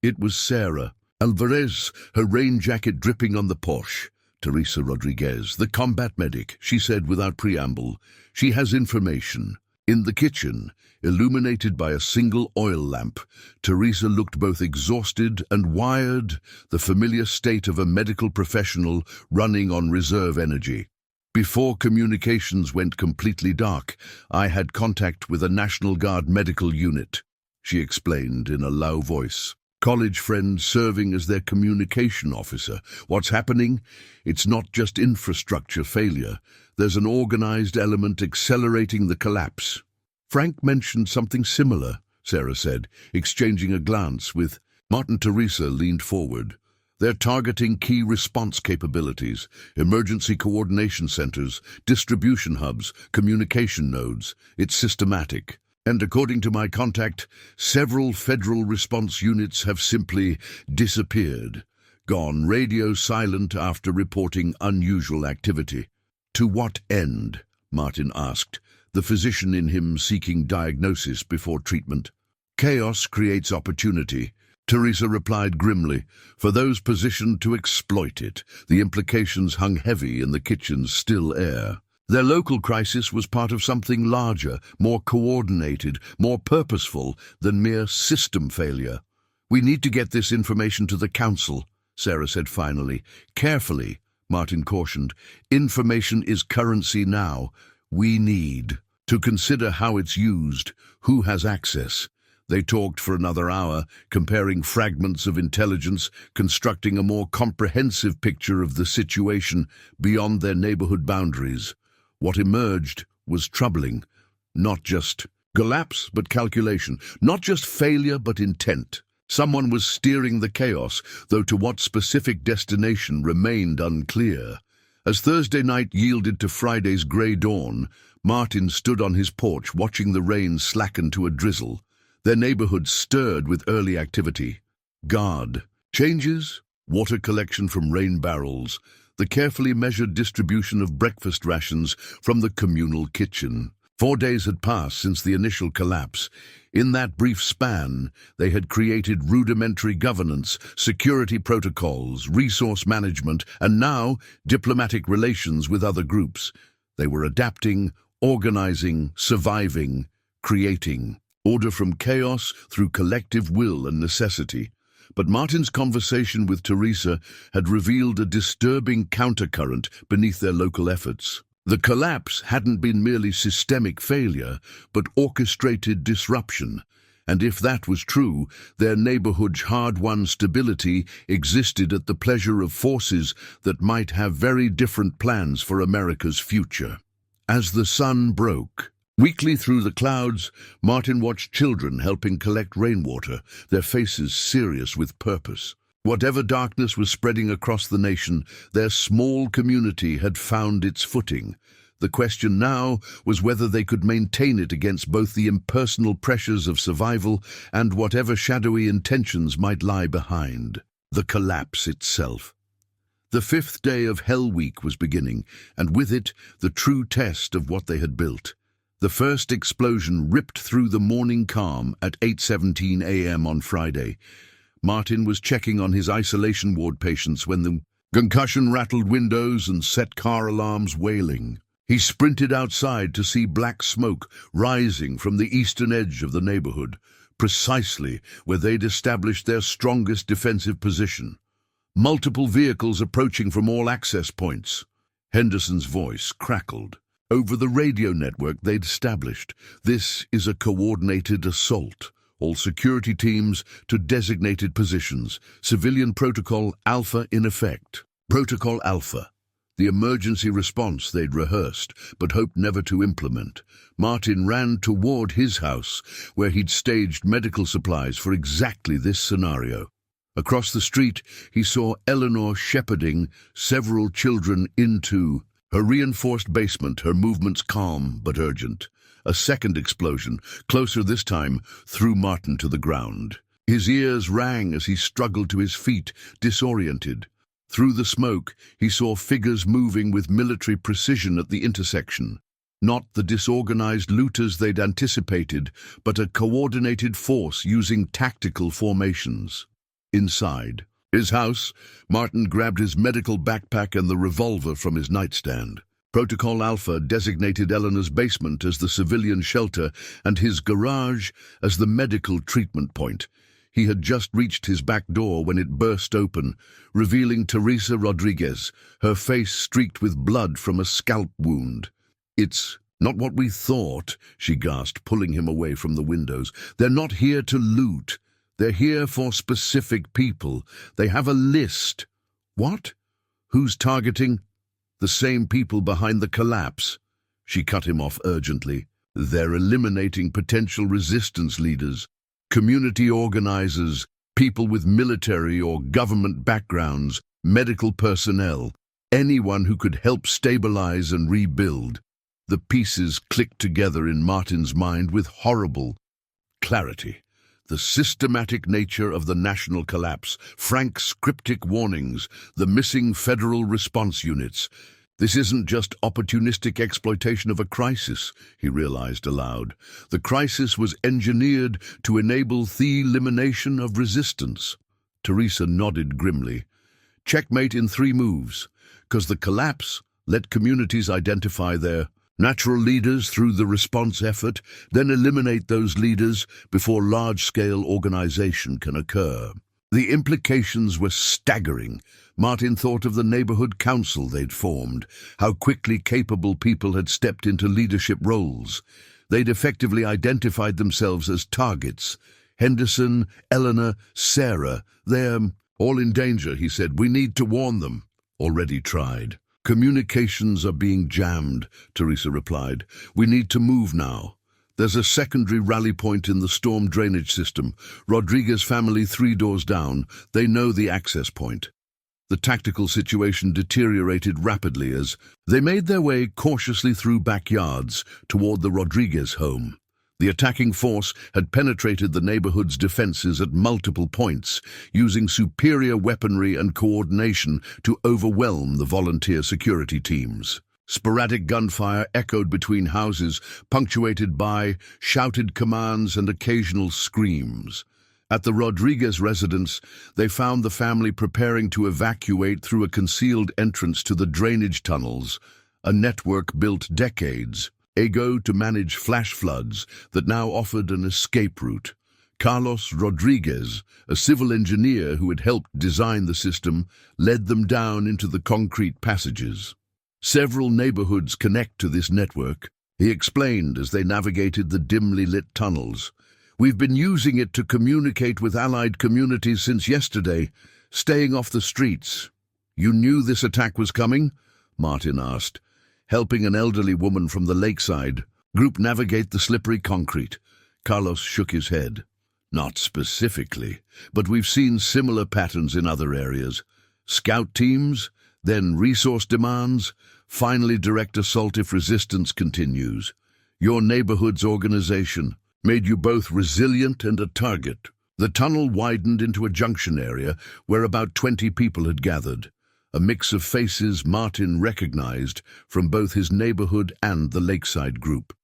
It was Sarah Alvarez, her rain jacket dripping on the Porsche. "Teresa Rodriguez, the combat medic," she said without preamble. "She has information." In the kitchen, illuminated by a single oil lamp, Teresa looked both exhausted and wired, the familiar state of a medical professional running on reserve energy. "Before communications went completely dark, I had contact with a National Guard medical unit," she explained in a low voice. "College friend serving as their communication officer. What's happening? It's not just infrastructure failure. There's an organized element accelerating the collapse." "Frank mentioned something similar," Sarah said, exchanging a glance with Martin. Teresa leaned forward. "They're targeting key response capabilities, emergency coordination centers, distribution hubs, communication nodes. It's systematic. And according to my contact, several federal response units have simply disappeared, gone radio silent after reporting unusual activity." "To what end?" Martin asked, the physician in him seeking diagnosis before treatment. "Chaos creates opportunity," Teresa replied grimly, "for those positioned to exploit it." The implications hung heavy in the kitchen's still air. Their local crisis was part of something larger, more coordinated, more purposeful than mere system failure. "We need to get this information to the council," Sarah said finally. "Carefully," Martin cautioned. "Information is currency now. We need to consider how it's used, who has access." They talked for another hour, comparing fragments of intelligence, constructing a more comprehensive picture of the situation beyond their neighborhood boundaries. What emerged was troubling. Not just collapse, but calculation. Not just failure, but intent. Someone was steering the chaos, though to what specific destination remained unclear. As Thursday night yielded to Friday's grey dawn, Martin stood on his porch watching the rain slacken to a drizzle. Their neighborhood stirred with early activity. Guard changes, water collection from rain barrels, the carefully measured distribution of breakfast rations from the communal kitchen. 4 days had passed since the initial collapse. In that brief span, they had created rudimentary governance, security protocols, resource management, and now diplomatic relations with other groups. They were adapting, organizing, surviving, creating. Order from chaos through collective will and necessity. But Martin's conversation with Teresa had revealed a disturbing countercurrent beneath their local efforts. The collapse hadn't been merely systemic failure, but orchestrated disruption. And if that was true, their neighborhood's hard-won stability existed at the pleasure of forces that might have very different plans for America's future. As the sun broke, weakly through the clouds, Martin watched children helping collect rainwater, their faces serious with purpose. Whatever darkness was spreading across the nation, their small community had found its footing. The question now was whether they could maintain it against both the impersonal pressures of survival and whatever shadowy intentions might lie behind. The collapse itself. The 5th day of Hell Week was beginning, and with it, the true test of what they had built. The first explosion ripped through the morning calm at 8:17 a.m. on Friday. Martin was checking on his isolation ward patients when the concussion rattled windows and set car alarms wailing. He sprinted outside to see black smoke rising from the eastern edge of the neighborhood, precisely where they'd established their strongest defensive position. Multiple vehicles approaching from all access points. Henderson's voice crackled. Over the radio network they'd established, this is a coordinated assault. All security teams to designated positions. Civilian Protocol Alpha in effect. Protocol Alpha. The emergency response they'd rehearsed, but hoped never to implement. Martin ran toward his house, where he'd staged medical supplies for exactly this scenario. Across the street, he saw Eleanor shepherding several children into her reinforced basement, her movements calm but urgent. A second explosion, closer this time, threw Martin to the ground. His ears rang as he struggled to his feet, disoriented. Through the smoke, he saw figures moving with military precision at the intersection. Not the disorganized looters they'd anticipated, but a coordinated force using tactical formations. Inside his house, Martin grabbed his medical backpack and the revolver from his nightstand. Protocol Alpha designated Eleanor's basement as the civilian shelter and his garage as the medical treatment point. He had just reached his back door when it burst open, revealing Teresa Rodriguez, her face streaked with blood from a scalp wound. "It's not what we thought," she gasped, pulling him away from the windows. "They're not here to loot. They're here for specific people. They have a list." "What? Who's targeting?" "The same people behind the collapse." She cut him off urgently. "They're eliminating potential resistance leaders, community organizers, people with military or government backgrounds, medical personnel, anyone who could help stabilize and rebuild." The pieces clicked together in Martin's mind with horrible clarity. The systematic nature of the national collapse, Frank's cryptic warnings, the missing federal response units. This isn't just opportunistic exploitation of a crisis, he realized aloud. The crisis was engineered to enable the elimination of resistance. Teresa nodded grimly. "Checkmate in 3 moves, 'cause the collapse let communities identify their natural leaders through the response effort, then eliminate those leaders before large-scale organization can occur." The implications were staggering. Martin thought of the neighborhood council they'd formed, how quickly capable people had stepped into leadership roles. They'd effectively identified themselves as targets. Henderson, Eleanor, Sarah, they're all in danger, he said. "We need to warn them." "Already tried." "Communications are being jammed," Teresa replied. "We need to move now. There's a secondary rally point in the storm drainage system. Rodriguez family 3 doors down. They know the access point." The tactical situation deteriorated rapidly as they made their way cautiously through backyards toward the Rodriguez home. The attacking force had penetrated the neighborhood's defenses at multiple points, using superior weaponry and coordination to overwhelm the volunteer security teams. Sporadic gunfire echoed between houses, punctuated by shouted commands and occasional screams. At the Rodriguez residence, they found the family preparing to evacuate through a concealed entrance to the drainage tunnels, a network built decades ago to manage flash floods that now offered an escape route. Carlos Rodriguez, a civil engineer who had helped design the system, led them down into the concrete passages. "Several neighborhoods connect to this network," he explained as they navigated the dimly lit tunnels. We've been using it to communicate with allied communities since yesterday, staying off the streets. You knew this attack was coming? Martin asked, helping an elderly woman from the lakeside group navigate the slippery concrete. Carlos shook his head. Not specifically, but we've seen similar patterns in other areas. Scout teams, then resource demands, finally direct assault if resistance continues. Your neighborhood's organization made you both resilient and a target. The tunnel widened into a junction area where about 20 people had gathered, a mix of faces Martin recognized from both his neighborhood and the lakeside group.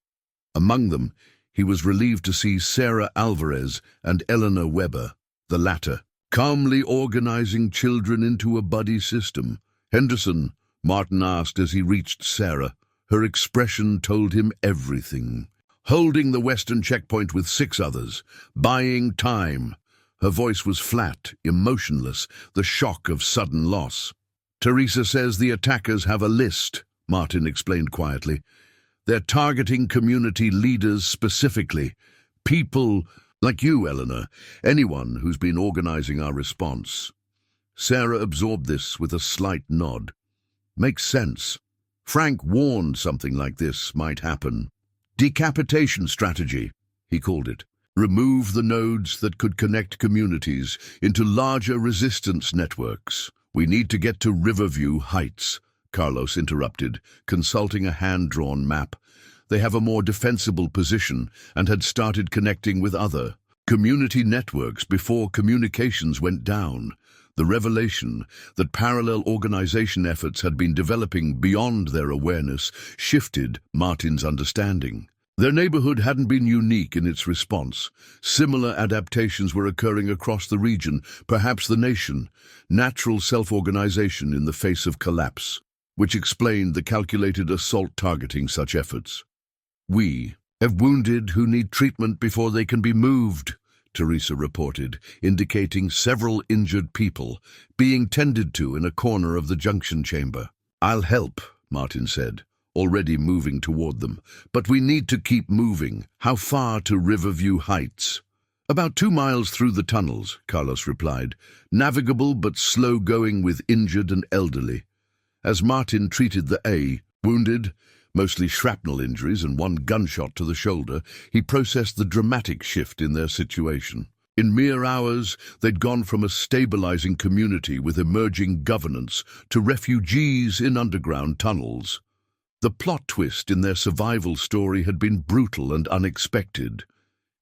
Among them, he was relieved to see Sarah Alvarez and Eleanor Weber, the latter, calmly organizing children into a buddy system. Henderson, Martin asked as he reached Sarah. Her expression told him everything. Holding the western checkpoint with 6 others, buying time. Her voice was flat, emotionless, the shock of sudden loss. Teresa says the attackers have a list, Martin explained quietly. They're targeting community leaders specifically. People like you, Eleanor, anyone who's been organizing our response. Sarah absorbed this with a slight nod. Makes sense. Frank warned something like this might happen. Decapitation strategy, he called it. Remove the nodes that could connect communities into larger resistance networks. We need to get to Riverview Heights, Carlos interrupted, consulting a hand-drawn map. They have a more defensible position and had started connecting with other community networks before communications went down. The revelation that parallel organization efforts had been developing beyond their awareness shifted Martin's understanding. Their neighborhood hadn't been unique in its response. Similar adaptations were occurring across the region, perhaps the nation. Natural self-organization in the face of collapse, which explained the calculated assault targeting such efforts. We have wounded who need treatment before they can be moved, Teresa reported, indicating several injured people being tended to in a corner of the junction chamber. I'll help, Martin said, already moving toward them. But we need to keep moving. How far to Riverview Heights? About 2 miles through the tunnels, Carlos replied. Navigable but slow-going with injured and elderly. As Martin treated the wounded, mostly shrapnel injuries and 1 gunshot to the shoulder, he processed the dramatic shift in their situation. In mere hours, they'd gone from a stabilizing community with emerging governance to refugees in underground tunnels. The plot twist in their survival story had been brutal and unexpected.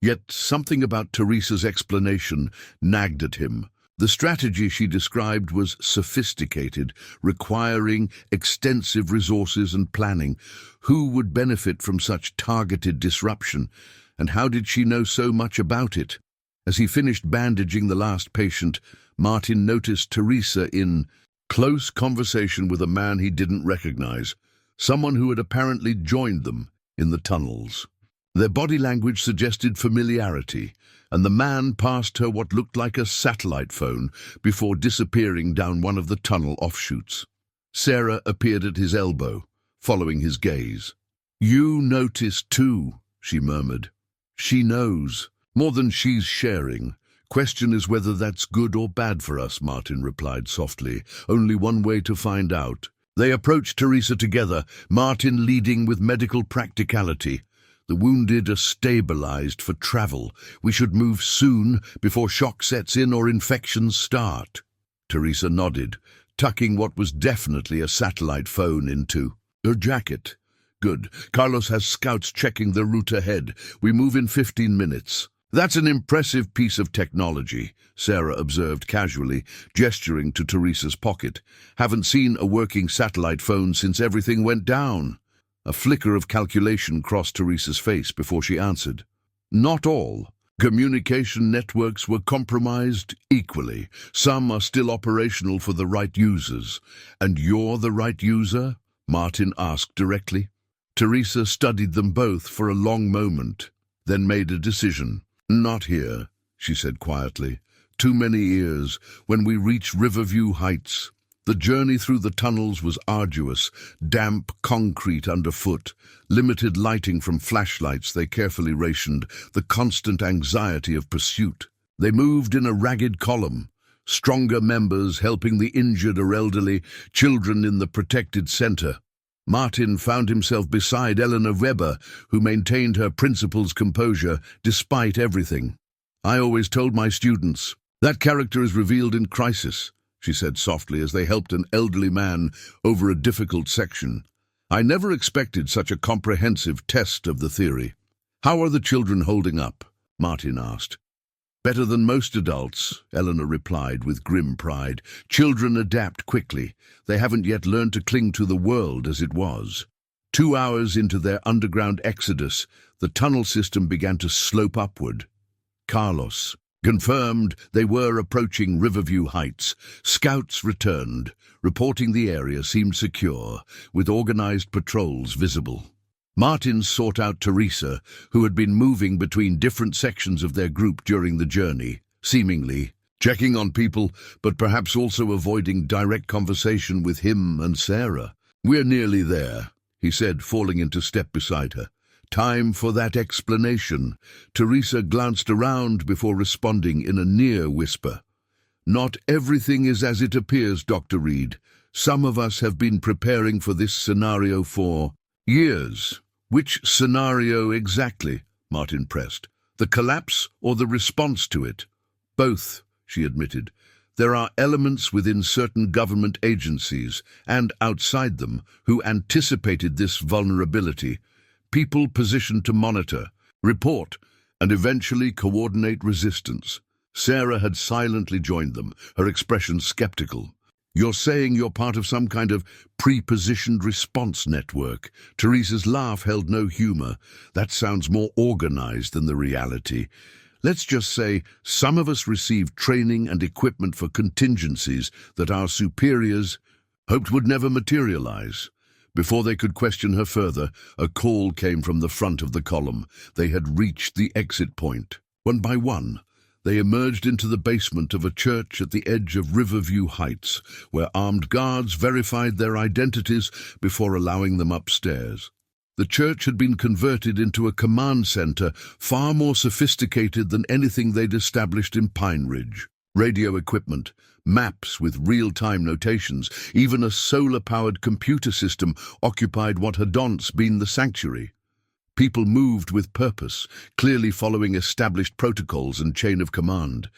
Yet something about Teresa's explanation nagged at him. The strategy she described was sophisticated, requiring extensive resources and planning. Who would benefit from such targeted disruption, and how did she know so much about it? As he finished bandaging the last patient, Martin noticed Teresa in close conversation with a man he didn't recognize, someone who had apparently joined them in the tunnels. Their body language suggested familiarity, and the man passed her what looked like a satellite phone before disappearing down one of the tunnel offshoots. Sarah appeared at his elbow, following his gaze. You noticed too, she murmured. She knows, more than she's sharing. Question is whether that's good or bad for us, Martin replied softly. Only one way to find out. They approached Teresa together, Martin leading with medical practicality. The wounded are stabilized for travel. We should move soon before shock sets in or infections start. Teresa nodded, tucking what was definitely a satellite phone into her jacket. Good. Carlos has scouts checking the route ahead. We move in 15 minutes. That's an impressive piece of technology, Sarah observed casually, gesturing to Teresa's pocket. Haven't seen a working satellite phone since everything went down. A flicker of calculation crossed Teresa's face before she answered. Not all. Communication networks were compromised equally. Some are still operational for the right users. And you're the right user? Martin asked directly. Teresa studied them both for a long moment, then made a decision. Not here, she said quietly. Too many ears. When we reach Riverview Heights, The journey through the tunnels was arduous, damp concrete underfoot, limited lighting from flashlights they carefully rationed, the constant anxiety of pursuit. They moved in a ragged column, stronger members helping the injured or elderly, children in the protected center. Martin found himself beside Eleanor Weber, who maintained her principal's composure despite everything. "I always told my students, that character is revealed in crisis," she said softly as they helped an elderly man over a difficult section. "I never expected such a comprehensive test of the theory." "How are the children holding up?" Martin asked. "Better than most adults," Eleanor replied with grim pride. "Children adapt quickly. They haven't yet learned to cling to the world as it was." 2 hours into their underground exodus, the tunnel system began to slope upward. Carlos confirmed they were approaching Riverview Heights. Scouts returned, reporting the area seemed secure, with organized patrols visible. Martin sought out Teresa, who had been moving between different sections of their group during the journey, seemingly checking on people, but perhaps also avoiding direct conversation with him and Sarah. "We're nearly there," he said, falling into step beside her. "Time for that explanation." Teresa glanced around before responding in a near whisper. "Not everything is as it appears, Dr. Reed. Some of us have been preparing for this scenario for years." "Which scenario exactly?" Martin pressed. "The collapse or the response to it?" "Both," she admitted. "There are elements within certain government agencies, and outside them, who anticipated this vulnerability. People positioned to monitor, report, and eventually coordinate resistance." Sarah had silently joined them, her expression skeptical. "You're saying you're part of some kind of pre-positioned response network?" Teresa's laugh held no humor. "That sounds more organized than the reality. Let's just say some of us received training and equipment for contingencies that our superiors hoped would never materialize." Before they could question her further, a call came from the front of the column. They had reached the exit point. One by one, they emerged into the basement of a church at the edge of Riverview Heights, where armed guards verified their identities before allowing them upstairs. The church had been converted into a command center far more sophisticated than anything they'd established in Pine Ridge. Radio equipment, maps with real-time notations, even a solar-powered computer system occupied what had once been the sanctuary. People moved with purpose, clearly following established protocols and chain of command.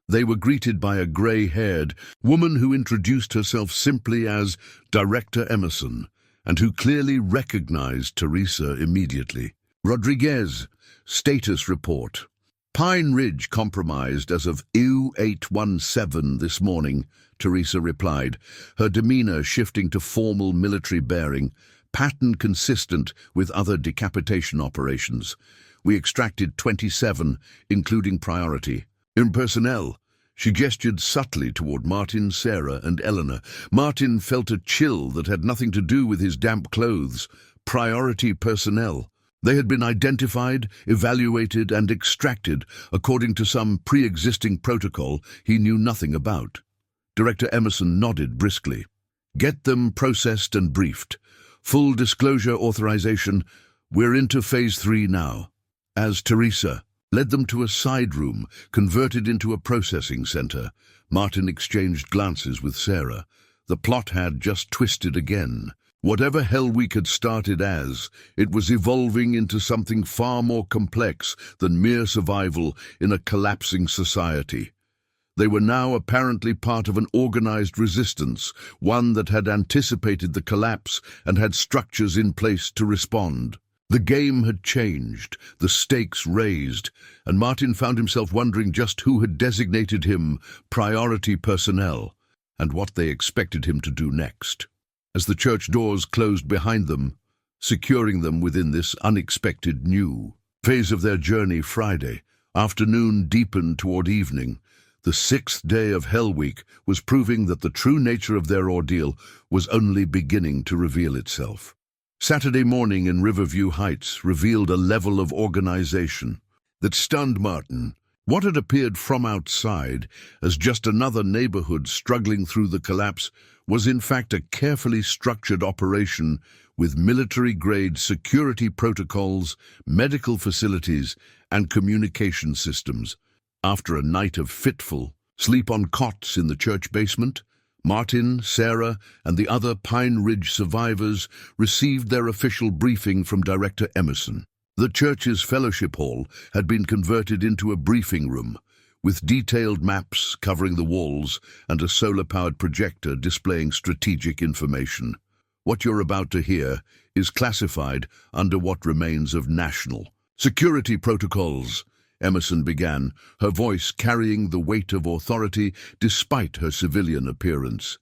They were greeted by a grey-haired woman who introduced herself simply as Director Emerson, and who clearly recognized Teresa immediately. "Rodriguez, status report. Pine Ridge compromised as of U-817 this morning," Teresa replied, her demeanor shifting to formal military bearing, pattern consistent with other decapitation operations. "We extracted 27, including priority. In personnel." She gestured subtly toward Martin, Sarah, and Eleanor. Martin felt a chill that had nothing to do with his damp clothes. Priority personnel. They had been identified, evaluated, and extracted according to some pre-existing protocol he knew nothing about. Director Emerson nodded briskly. "Get them processed and briefed. Full disclosure authorization. We're into Phase 3 now." As Teresa led them to a side room, converted into a processing center, Martin exchanged glances with Sarah. The plot had just twisted again. Whatever Hell Week had started as, it was evolving into something far more complex than mere survival in a collapsing society. They were now apparently part of an organized resistance, one that had anticipated the collapse and had structures in place to respond. The game had changed, the stakes raised, and Martin found himself wondering just who had designated him priority personnel and what they expected him to do next. As the church doors closed behind them, securing them within this unexpected new phase of their journey, Friday afternoon deepened toward evening. The 6th day of Hell Week was proving that the true nature of their ordeal was only beginning to reveal itself. Saturday morning in Riverview Heights revealed a level of organization that stunned Martin. What had appeared from outside as just another neighborhood struggling through the collapse was in fact a carefully structured operation with military-grade security protocols, medical facilities, and communication systems. After a night of fitful sleep on cots in the church basement, Martin, Sarah, and the other Pine Ridge survivors received their official briefing from Director Emerson. The church's fellowship hall had been converted into a briefing room, with detailed maps covering the walls and a solar-powered projector displaying strategic information. What you're about to hear is classified under what remains of national security protocols, Emerson began, her voice carrying the weight of authority despite her civilian appearance.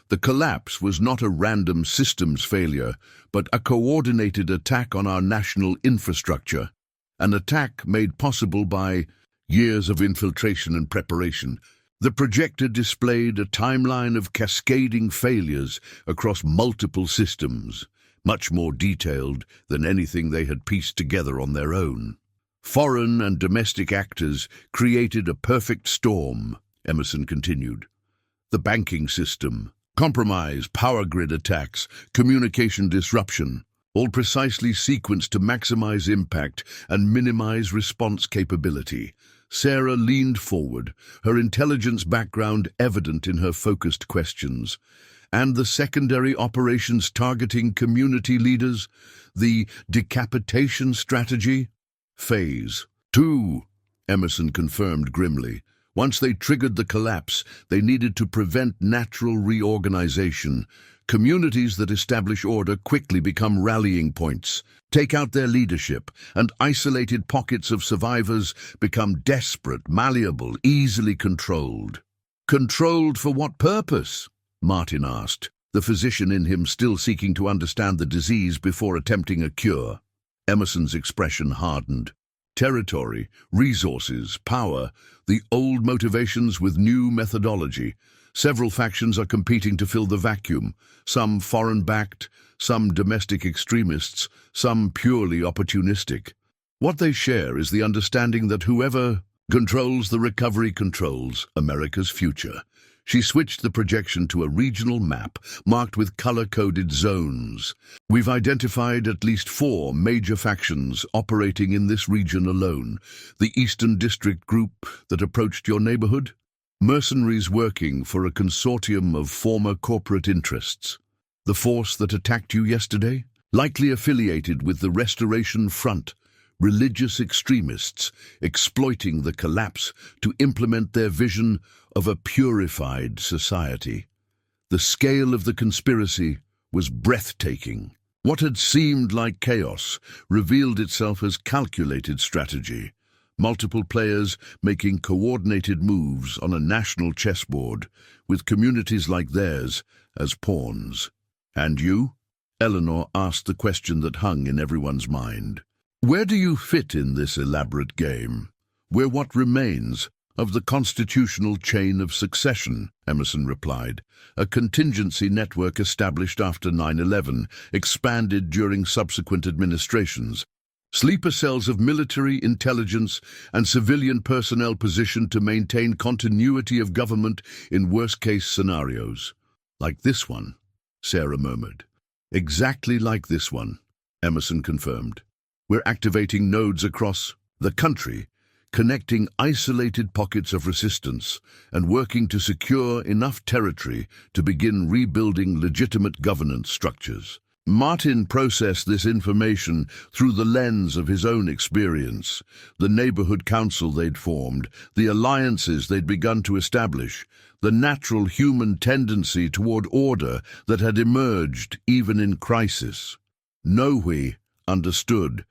The collapse was not a random systems failure, but a coordinated attack on our national infrastructure, an attack made possible by years of infiltration and preparation. The projector displayed a timeline of cascading failures across multiple systems, much more detailed than anything they had pieced together on their own. Foreign and domestic actors created a perfect storm, Emerson continued. The banking system, compromise, power grid attacks, communication disruption, all precisely sequenced to maximize impact and minimize response capability. Sarah leaned forward, her intelligence background evident in her focused questions. And the secondary operations targeting community leaders, the decapitation strategy? Phase 2, Emerson confirmed grimly. Once they triggered the collapse, they needed to prevent natural reorganization. Communities that establish order quickly become rallying points, take out their leadership, and isolated pockets of survivors become desperate, malleable, easily controlled. Controlled for what purpose? Martin asked, the physician in him still seeking to understand the disease before attempting a cure. Emerson's expression hardened. Territory, resources, power, the old motivations with new methodology. Several factions are competing to fill the vacuum, some foreign-backed, some domestic extremists, some purely opportunistic. What they share is the understanding that whoever controls the recovery controls America's future. She switched the projection to a regional map marked with color-coded zones. We've identified at least 4 major factions operating in this region alone. The Eastern District Group that approached your neighborhood? Mercenaries working for a consortium of former corporate interests. The force that attacked you yesterday? Likely affiliated with the Restoration Front. Religious extremists exploiting the collapse to implement their vision of a purified society. The scale of the conspiracy was breathtaking. What had seemed like chaos revealed itself as calculated strategy. Multiple players making coordinated moves on a national chessboard, with communities like theirs as pawns. And you? Eleanor asked the question that hung in everyone's mind. Where do you fit in this elaborate game? We're what remains of the constitutional chain of succession, Emerson replied, a contingency network established after 9/11, expanded during subsequent administrations. Sleeper cells of military, intelligence, and civilian personnel positioned to maintain continuity of government in worst-case scenarios. Like this one, Sarah murmured. Exactly like this one, Emerson confirmed. We're activating nodes across the country, connecting isolated pockets of resistance and working to secure enough territory to begin rebuilding legitimate governance structures. Martin processed this information through the lens of his own experience, the neighborhood council they'd formed, the alliances they'd begun to establish, the natural human tendency toward order that had emerged even in crisis. Noe understood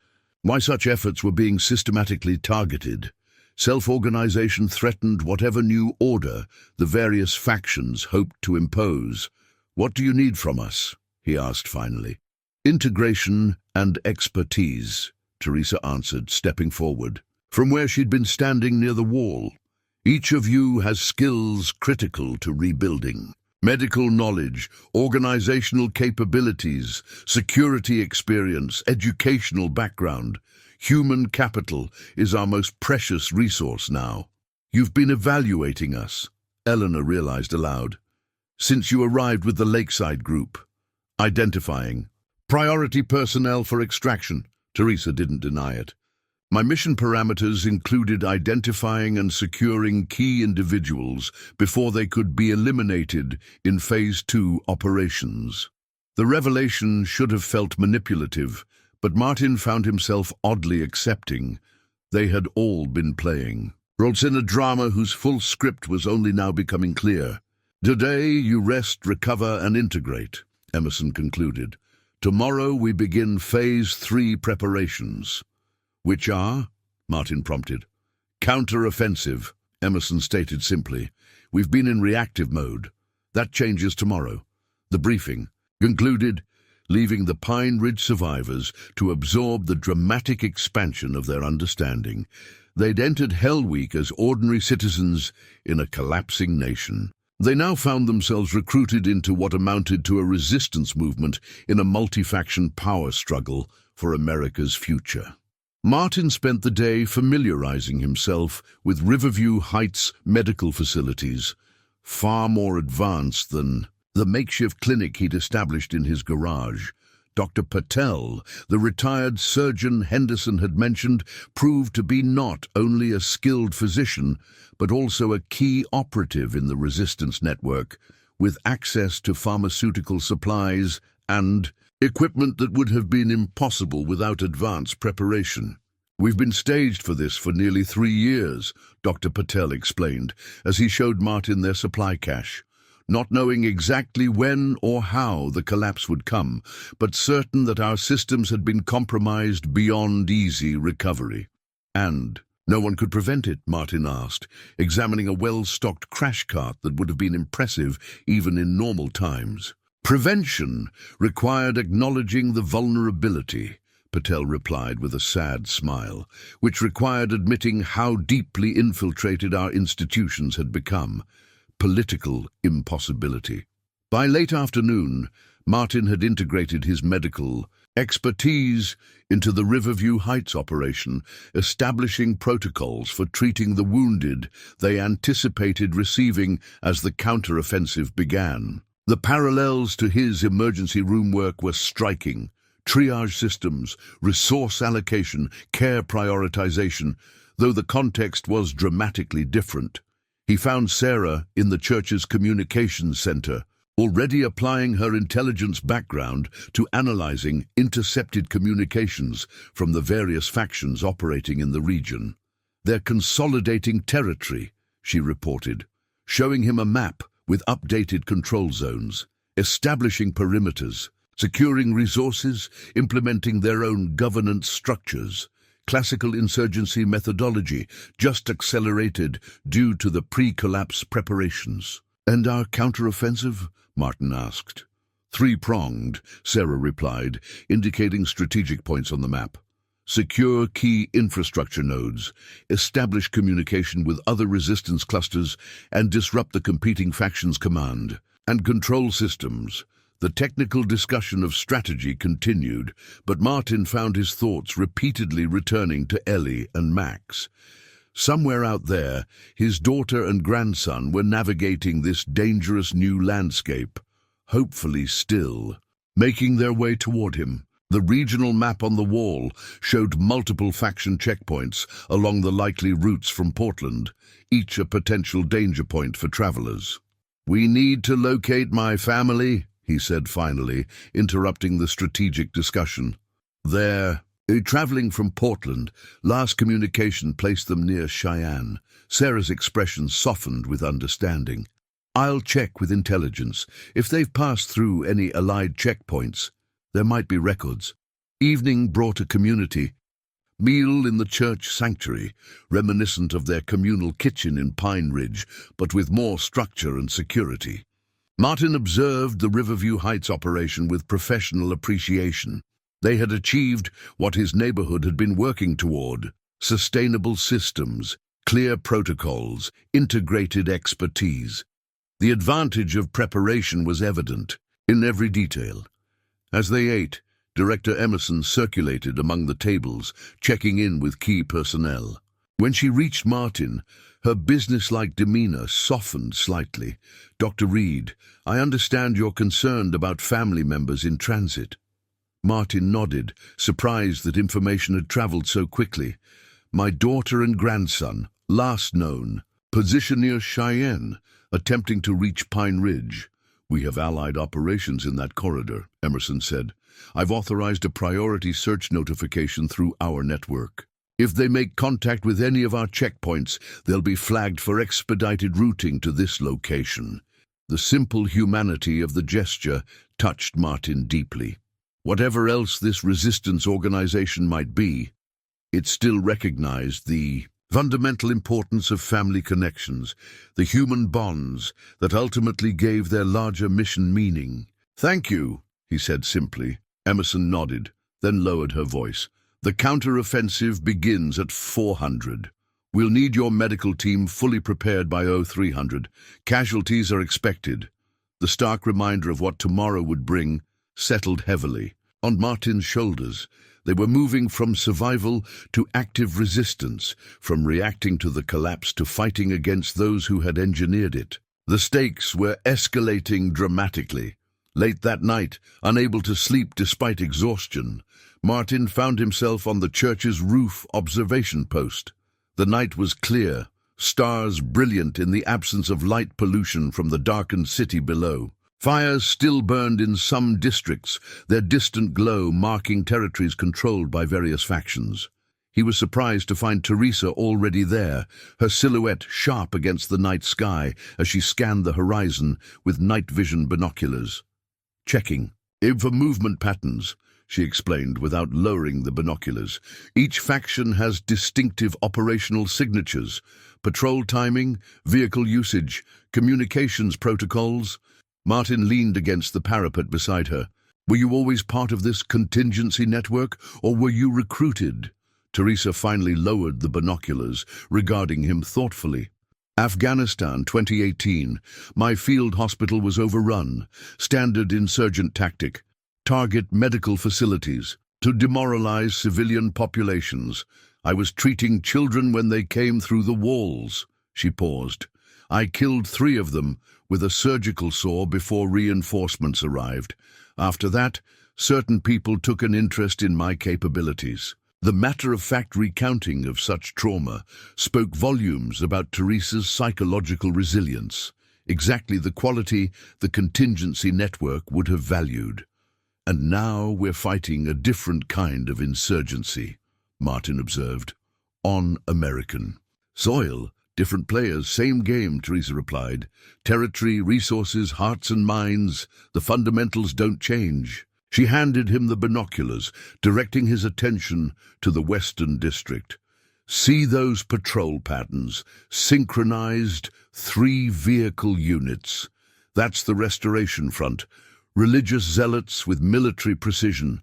why such efforts were being systematically targeted. Self-organization threatened whatever new order the various factions hoped to impose. What do you need from us? He asked finally. Integration and expertise, Teresa answered, stepping forward, from where she'd been standing near the wall. Each of you has skills critical to rebuilding. Medical knowledge, organizational capabilities, security experience, educational background. Human capital is our most precious resource now. You've been evaluating us, Eleanor realized aloud, since you arrived with the Lakeside Group. Identifying. Priority personnel for extraction. Teresa didn't deny it. My mission parameters included identifying and securing key individuals before they could be eliminated in Phase 2 operations. The revelation should have felt manipulative, but Martin found himself oddly accepting. They had all been playing roles in a drama whose full script was only now becoming clear. Today you rest, recover, and integrate, Emerson concluded. Tomorrow we begin Phase 3 preparations. Which are? Martin prompted. Counter-offensive, Emerson stated simply. We've been in reactive mode. That changes tomorrow. The briefing concluded, leaving the Pine Ridge survivors to absorb the dramatic expansion of their understanding. They'd entered Hell Week as ordinary citizens in a collapsing nation. They now found themselves recruited into what amounted to a resistance movement in a multi-faction power struggle for America's future. Martin spent the day familiarizing himself with Riverview Heights medical facilities, far more advanced than the makeshift clinic he'd established in his garage. Dr. Patel, the retired surgeon Henderson had mentioned, proved to be not only a skilled physician, but also a key operative in the resistance network, with access to pharmaceutical supplies and equipment that would have been impossible without advanced preparation. We've been staged for this for nearly 3 years, Dr. Patel explained, as he showed Martin their supply cache. Not knowing exactly when or how the collapse would come, but certain that our systems had been compromised beyond easy recovery. And no one could prevent it, Martin asked, examining a well-stocked crash cart that would have been impressive even in normal times. Prevention required acknowledging the vulnerability, Patel replied with a sad smile, which required admitting how deeply infiltrated our institutions had become. Political impossibility. By late afternoon, Martin had integrated his medical expertise into the Riverview Heights operation, establishing protocols for treating the wounded they anticipated receiving as the counter-offensive began. The parallels to his emergency room work were striking. Triage systems, resource allocation, care prioritization, though the context was dramatically different. He found Sarah in the church's communications center, already applying her intelligence background to analyzing intercepted communications from the various factions operating in the region. They're consolidating territory, she reported, showing him a map with updated control zones, establishing perimeters, securing resources, implementing their own governance structures. Classical insurgency methodology, just accelerated due to the pre-collapse preparations. And our counteroffensive? Martin asked. 3-pronged, Sarah replied, indicating strategic points on the map. Secure key infrastructure nodes, establish communication with other resistance clusters, and disrupt the competing factions' command and control systems. The technical discussion of strategy continued, but Martin found his thoughts repeatedly returning to Ellie and Max. Somewhere out there, his daughter and grandson were navigating this dangerous new landscape, hopefully still, making their way toward him. The regional map on the wall showed multiple faction checkpoints along the likely routes from Portland, each a potential danger point for travelers. "We need to locate my family," he said finally, interrupting the strategic discussion. "They're traveling from Portland. Last communication placed them near Cheyenne." Sarah's expression softened with understanding. "I'll check with intelligence. If they've passed through any Allied checkpoints, there might be records." Evening brought a community meal in the church sanctuary, reminiscent of their communal kitchen in Pine Ridge, but with more structure and security. Martin observed the Riverview Heights operation with professional appreciation. They had achieved what his neighborhood had been working toward: sustainable systems, clear protocols, integrated expertise. The advantage of preparation was evident in every detail. As they ate, Director Emerson circulated among the tables, checking in with key personnel. When she reached Martin, her businesslike demeanor softened slightly. "Dr. Reed, I understand you're concerned about family members in transit." Martin nodded, surprised that information had traveled so quickly. "My daughter and grandson, last known, position near Cheyenne, attempting to reach Pine Ridge. We have allied operations in that corridor," Emerson said. "I've authorized a priority search notification through our network. If they make contact with any of our checkpoints, they'll be flagged for expedited routing to this location." The simple humanity of the gesture touched Martin deeply. Whatever else this resistance organization might be, it still recognized the fundamental importance of family connections, the human bonds that ultimately gave their larger mission meaning. "Thank you," he said simply. Emerson nodded, then lowered her voice. "The counter-offensive begins at 400. We'll need your medical team fully prepared by 0300. Casualties are expected." The stark reminder of what tomorrow would bring settled heavily on Martin's shoulders. They were moving from survival to active resistance, from reacting to the collapse to fighting against those who had engineered it. The stakes were escalating dramatically. Late that night, unable to sleep despite exhaustion, Martin found himself on the church's roof observation post. The night was clear, stars brilliant in the absence of light pollution from the darkened city below. Fires still burned in some districts, their distant glow marking territories controlled by various factions. He was surprised to find Teresa already there, her silhouette sharp against the night sky as she scanned the horizon with night vision binoculars. "Checking for movement patterns," she explained without lowering the binoculars. "Each faction has distinctive operational signatures: patrol timing, vehicle usage, communications protocols." Martin leaned against the parapet beside her. "Were you always part of this contingency network, or were you recruited?" Teresa finally lowered the binoculars, regarding him thoughtfully. "Afghanistan, 2018. My field hospital was overrun. Standard insurgent tactic. Target medical facilities to demoralize civilian populations. I was treating children when they came through the walls." She paused. "I killed 3 of them with a surgical saw before reinforcements arrived. After that, certain people took an interest in my capabilities." The matter-of-fact recounting of such trauma spoke volumes about Teresa's psychological resilience, exactly the quality the contingency network would have valued. "And now we're fighting a different kind of insurgency," Martin observed. "On American soil. Different players, same game," Teresa replied. "Territory, resources, hearts and minds, the fundamentals don't change." She handed him the binoculars, directing his attention to the Western District. "See those patrol patterns, synchronized 3-vehicle units. That's the Restoration Front. Religious zealots with military precision.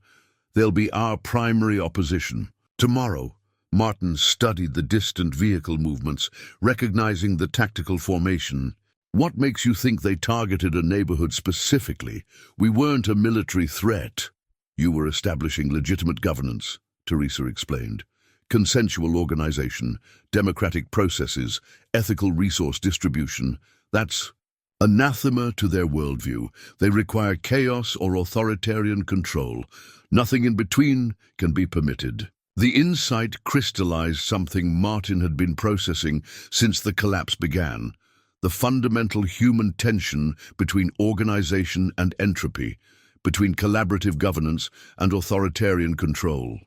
They'll be our primary opposition. Tomorrow." Martin studied the distant vehicle movements, recognizing the tactical formation. "What makes you think they targeted a neighborhood specifically? We weren't a military threat." "You were establishing legitimate governance," Teresa explained. "Consensual organization, democratic processes, ethical resource distribution. That's anathema to their worldview. They require chaos or authoritarian control. Nothing in between can be permitted." The insight crystallized something Martin had been processing since the collapse began: the fundamental human tension between organization and entropy, between collaborative governance and authoritarian control.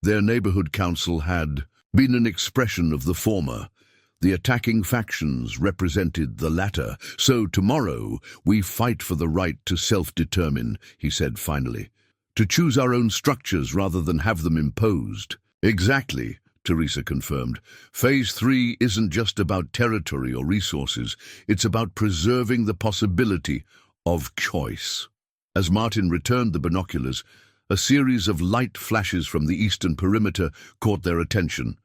Their neighborhood council had been an expression of the former. The attacking factions represented the latter. "So tomorrow we fight for the right to self-determine," he said finally. "To choose our own structures rather than have them imposed." "Exactly," Teresa confirmed. "Phase 3 isn't just about territory or resources. It's about preserving the possibility of choice." As Martin returned the binoculars, a series of light flashes from the eastern perimeter caught their attention.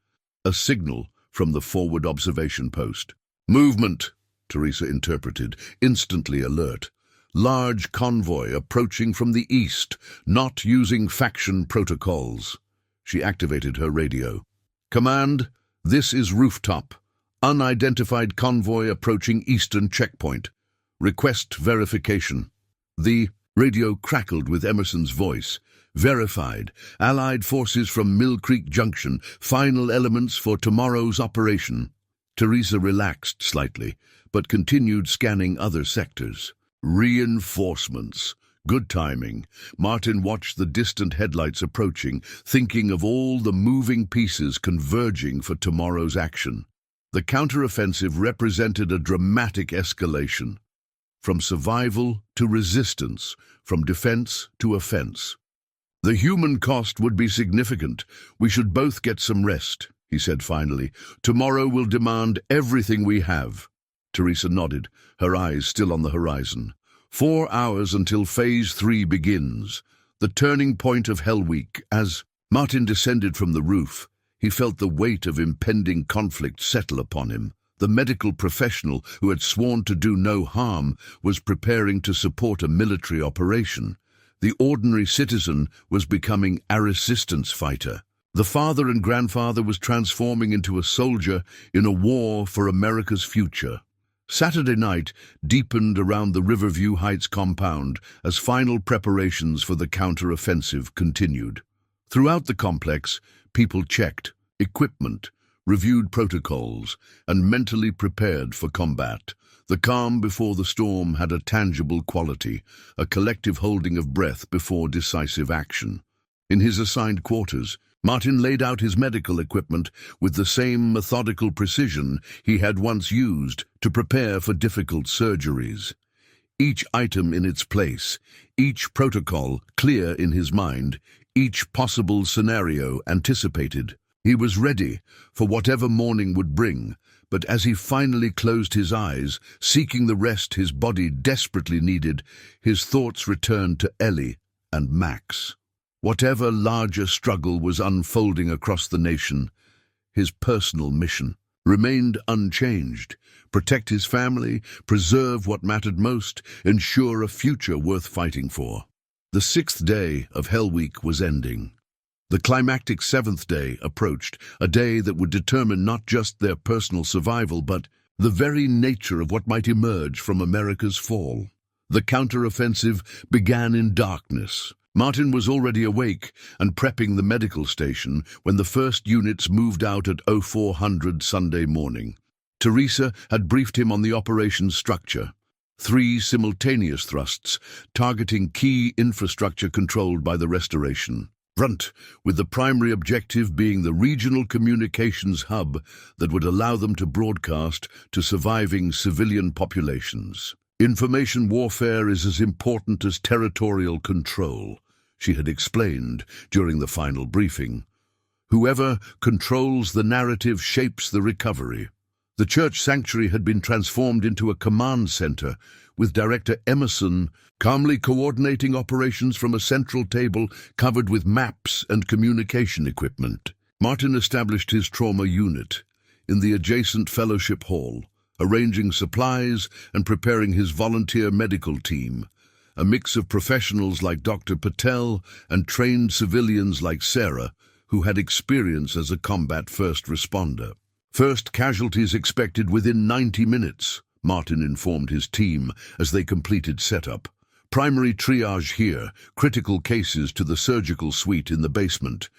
A signal from the forward observation post. "Movement," Teresa interpreted, instantly alert. Large convoy approaching from the east, not using faction protocols. She activated her radio. Command, this is Rooftop. Unidentified convoy approaching eastern checkpoint. Request verification. The radio crackled with Emerson's voice. Verified. Allied forces from Mill Creek Junction. Final elements for tomorrow's operation. Teresa relaxed slightly, but continued scanning other sectors. Reinforcements. Good timing. Martin watched the distant headlights approaching, thinking of all the moving pieces converging for tomorrow's action. The counteroffensive represented a dramatic escalation. From survival to resistance, from defense to offense. The human cost would be significant. We should both get some rest, he said finally. Tomorrow will demand everything we have. Teresa nodded, her eyes still on the horizon. 4 hours until Phase 3 begins, the turning point of Hell Week. As Martin descended from the roof, he felt the weight of impending conflict settle upon him. The medical professional who had sworn to do no harm was preparing to support a military operation. The ordinary citizen was becoming a resistance fighter. The father and grandfather was transforming into a soldier in a war for America's future. Saturday night deepened around the Riverview Heights compound as final preparations for the counter-offensive continued. Throughout the complex, people checked equipment, reviewed protocols, and mentally prepared for combat. The calm before the storm had a tangible quality, a collective holding of breath before decisive action. In his assigned quarters, Martin laid out his medical equipment with the same methodical precision he had once used to prepare for difficult surgeries. Each item in its place, each protocol clear in his mind, each possible scenario anticipated. He was ready for whatever morning would bring, but as he finally closed his eyes, seeking the rest his body desperately needed, his thoughts returned to Ellie and Max. Whatever larger struggle was unfolding across the nation, his personal mission remained unchanged. Protect his family, preserve what mattered most, ensure a future worth fighting for. The 6th day of Hell Week was ending. The climactic 7th day approached, a day that would determine not just their personal survival, but the very nature of what might emerge from America's fall. The counteroffensive began in darkness. Martin was already awake and prepping the medical station when the first units moved out at 0400 Sunday morning. Teresa had briefed him on the operations structure. 3 simultaneous thrusts, targeting key infrastructure controlled by the Restoration Front, with the primary objective being the regional communications hub that would allow them to broadcast to surviving civilian populations. Information warfare is as important as territorial control, she had explained during the final briefing. Whoever controls the narrative shapes the recovery. The church sanctuary had been transformed into a command center, with Director Emerson calmly coordinating operations from a central table covered with maps and communication equipment. Martin established his trauma unit in the adjacent fellowship hall, arranging supplies and preparing his volunteer medical team, a mix of professionals like Dr. Patel and trained civilians like Sarah, who had experience as a combat first responder. First casualties expected within 90 minutes, Martin informed his team as they completed setup. Primary triage here, critical cases to the surgical suite in the basement.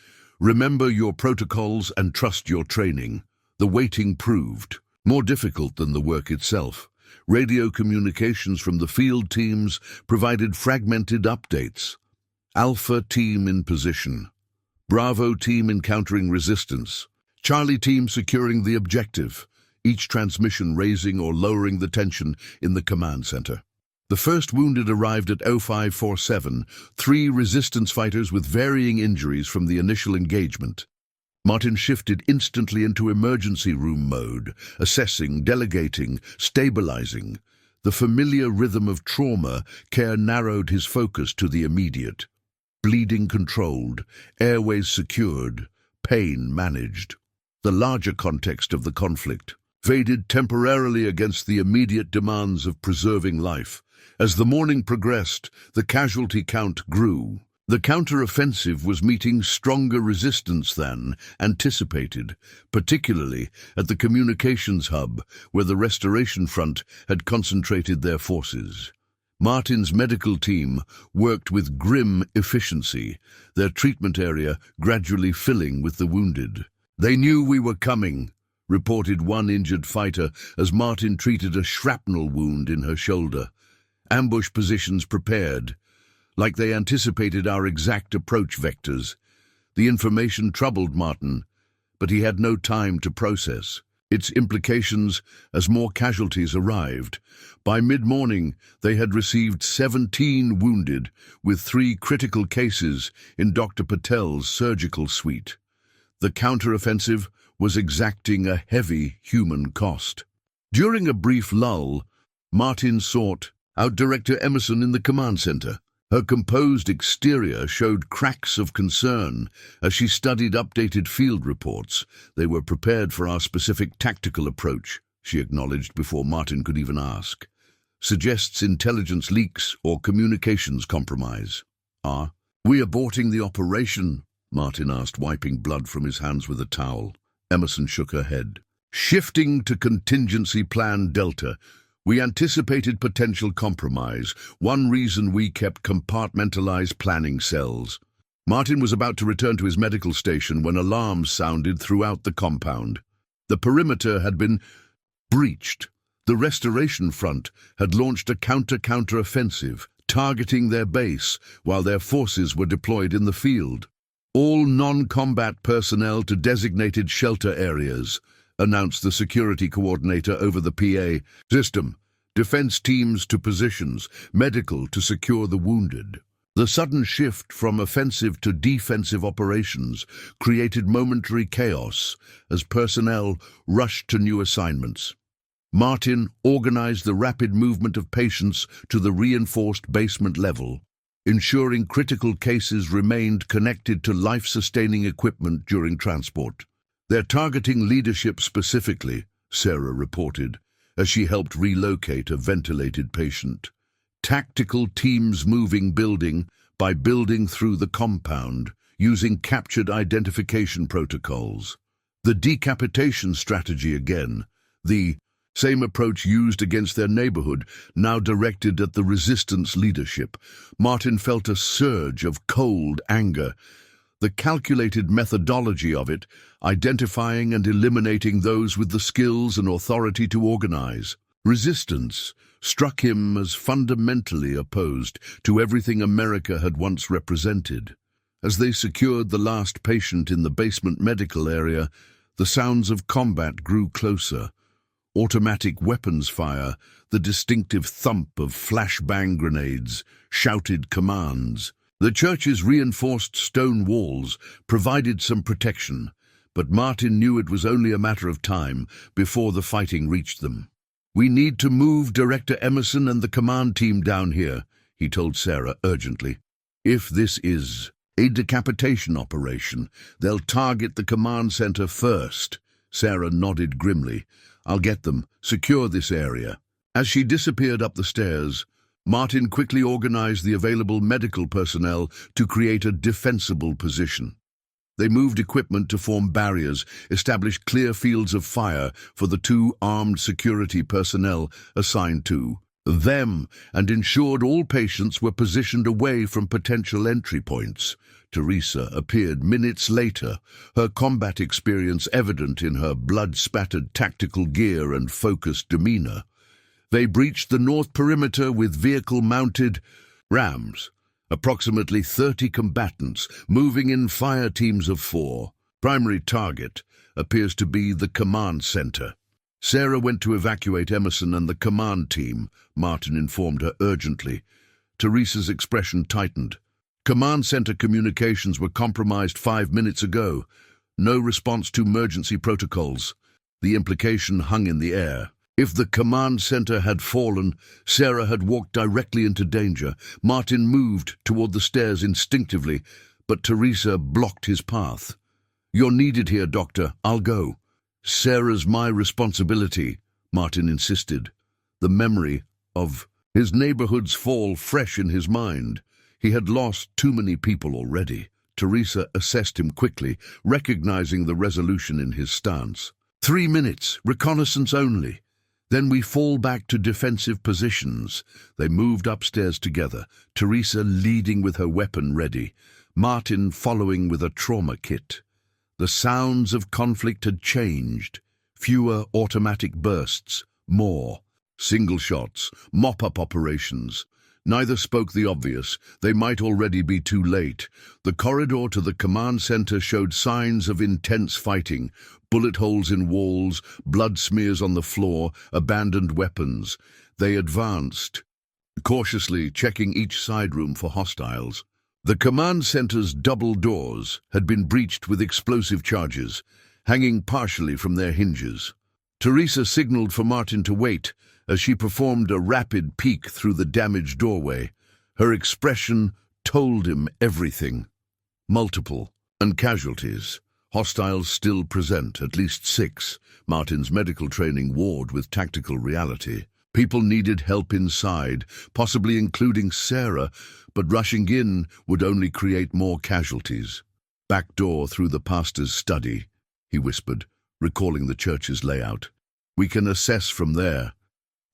Remember your protocols and trust your training. The waiting proved more difficult than the work itself. Radio communications from the field teams provided fragmented updates. Alpha team in position. Bravo team encountering resistance. Charlie team securing the objective. Each transmission raising or lowering the tension in the command center. The first wounded arrived at 0547, 3 resistance fighters with varying injuries from the initial engagement. Martin shifted instantly into emergency room mode, assessing, delegating, stabilizing. The familiar rhythm of trauma care narrowed his focus to the immediate. Bleeding controlled, airways secured, pain managed. The larger context of the conflict. faded temporarily against the immediate demands of preserving life. As the morning progressed, the casualty count grew. The counter-offensive was meeting stronger resistance than anticipated, particularly at the communications hub, where the Restoration Front had concentrated their forces. Martin's medical team worked with grim efficiency, their treatment area gradually filling with the wounded. "They knew we were coming," reported one injured fighter as Martin treated a shrapnel wound in her shoulder. "Ambush positions prepared, like they anticipated our exact approach vectors." The information troubled Martin, but he had no time to process its implications as more casualties arrived. By mid-morning, they had received 17 wounded, with 3 critical cases in Dr. Patel's surgical suite. The counteroffensive was exacting a heavy human cost. During a brief lull, Martin sought out Director Emerson in the command center. Her composed exterior showed cracks of concern as she studied updated field reports. "They were prepared for our specific tactical approach," she acknowledged before Martin could even ask. "Suggests intelligence leaks or communications compromise." "Are we aborting the operation?" Martin asked, wiping blood from his hands with a towel. Emerson shook her head. "Shifting to contingency plan Delta. We anticipated potential compromise, one reason we kept compartmentalized planning cells." Martin was about to return to his medical station when alarms sounded throughout the compound. The perimeter had been breached. The Restoration Front had launched a counter-offensive, targeting their base while their forces were deployed in the field. "All non-combat personnel to designated shelter areas," announced the security coordinator over the PA system. "Defense teams to positions, medical to secure the wounded." The sudden shift from offensive to defensive operations created momentary chaos as personnel rushed to new assignments. Martin organized the rapid movement of patients to the reinforced basement level, ensuring critical cases remained connected to life-sustaining equipment during transport. "They're targeting leadership specifically," Sarah reported, as she helped relocate a ventilated patient. "Tactical teams moving building by building through the compound, using captured identification protocols. The decapitation strategy again, the same approach used against their neighborhood, now directed at the resistance leadership." Martin felt a surge of cold anger. The calculated methodology of it, identifying and eliminating those with the skills and authority to organize. Resistance struck him as fundamentally opposed to everything America had once represented. As they secured the last patient in the basement medical area, the sounds of combat grew closer. Automatic weapons fire, the distinctive thump of flashbang grenades, shouted commands. The church's reinforced stone walls provided some protection, but Martin knew it was only a matter of time before the fighting reached them. "We need to move Director Emerson and the command team down here," he told Sarah urgently. "If this is a decapitation operation, they'll target the command center first." Sarah nodded grimly. "I'll get them. Secure this area." As she disappeared up the stairs, Martin quickly organized the available medical personnel to create a defensible position. They moved equipment to form barriers, established clear fields of fire for the 2 armed security personnel assigned to them, and ensured all patients were positioned away from potential entry points. Teresa appeared minutes later, her combat experience evident in her blood-spattered tactical gear and focused demeanor. They breached the north perimeter with vehicle-mounted rams, approximately 30 combatants moving in fire teams of 4. Primary target appears to be the command center. Sarah went to evacuate Emerson and the command team, Martin informed her urgently. Teresa's expression tightened. "Command center communications were compromised 5 minutes ago. No response to emergency protocols." The implication hung in the air. If the command center had fallen, Sarah had walked directly into danger. Martin moved toward the stairs instinctively, but Teresa blocked his path. "You're needed here, Doctor. I'll go." Sarah's my responsibility, Martin insisted, the memory of his neighborhood's fall fresh in his mind. He had lost too many people already. Teresa assessed him quickly, recognizing the resolution in his stance. 3 minutes, reconnaissance only. Then we fall back to defensive positions. They moved upstairs together, Teresa leading with her weapon ready, Martin following with a trauma kit. The sounds of conflict had changed. Fewer automatic bursts, more single shots, mop-up operations. Neither spoke the obvious. They might already be too late. The corridor to the command center showed signs of intense fighting. Bullet holes in walls, blood smears on the floor, abandoned weapons. They advanced, cautiously checking each side room for hostiles. The command center's double doors had been breached with explosive charges, hanging partially from their hinges. Teresa signaled for Martin to wait as she performed a rapid peek through the damaged doorway. Her expression told him everything. Multiple and casualties. Hostiles still present, at least 6. Martin's medical training warred with tactical reality. People needed help inside, possibly including Sarah, but rushing in would only create more casualties. Back door through the pastor's study, he whispered, recalling the church's layout. We can assess from there.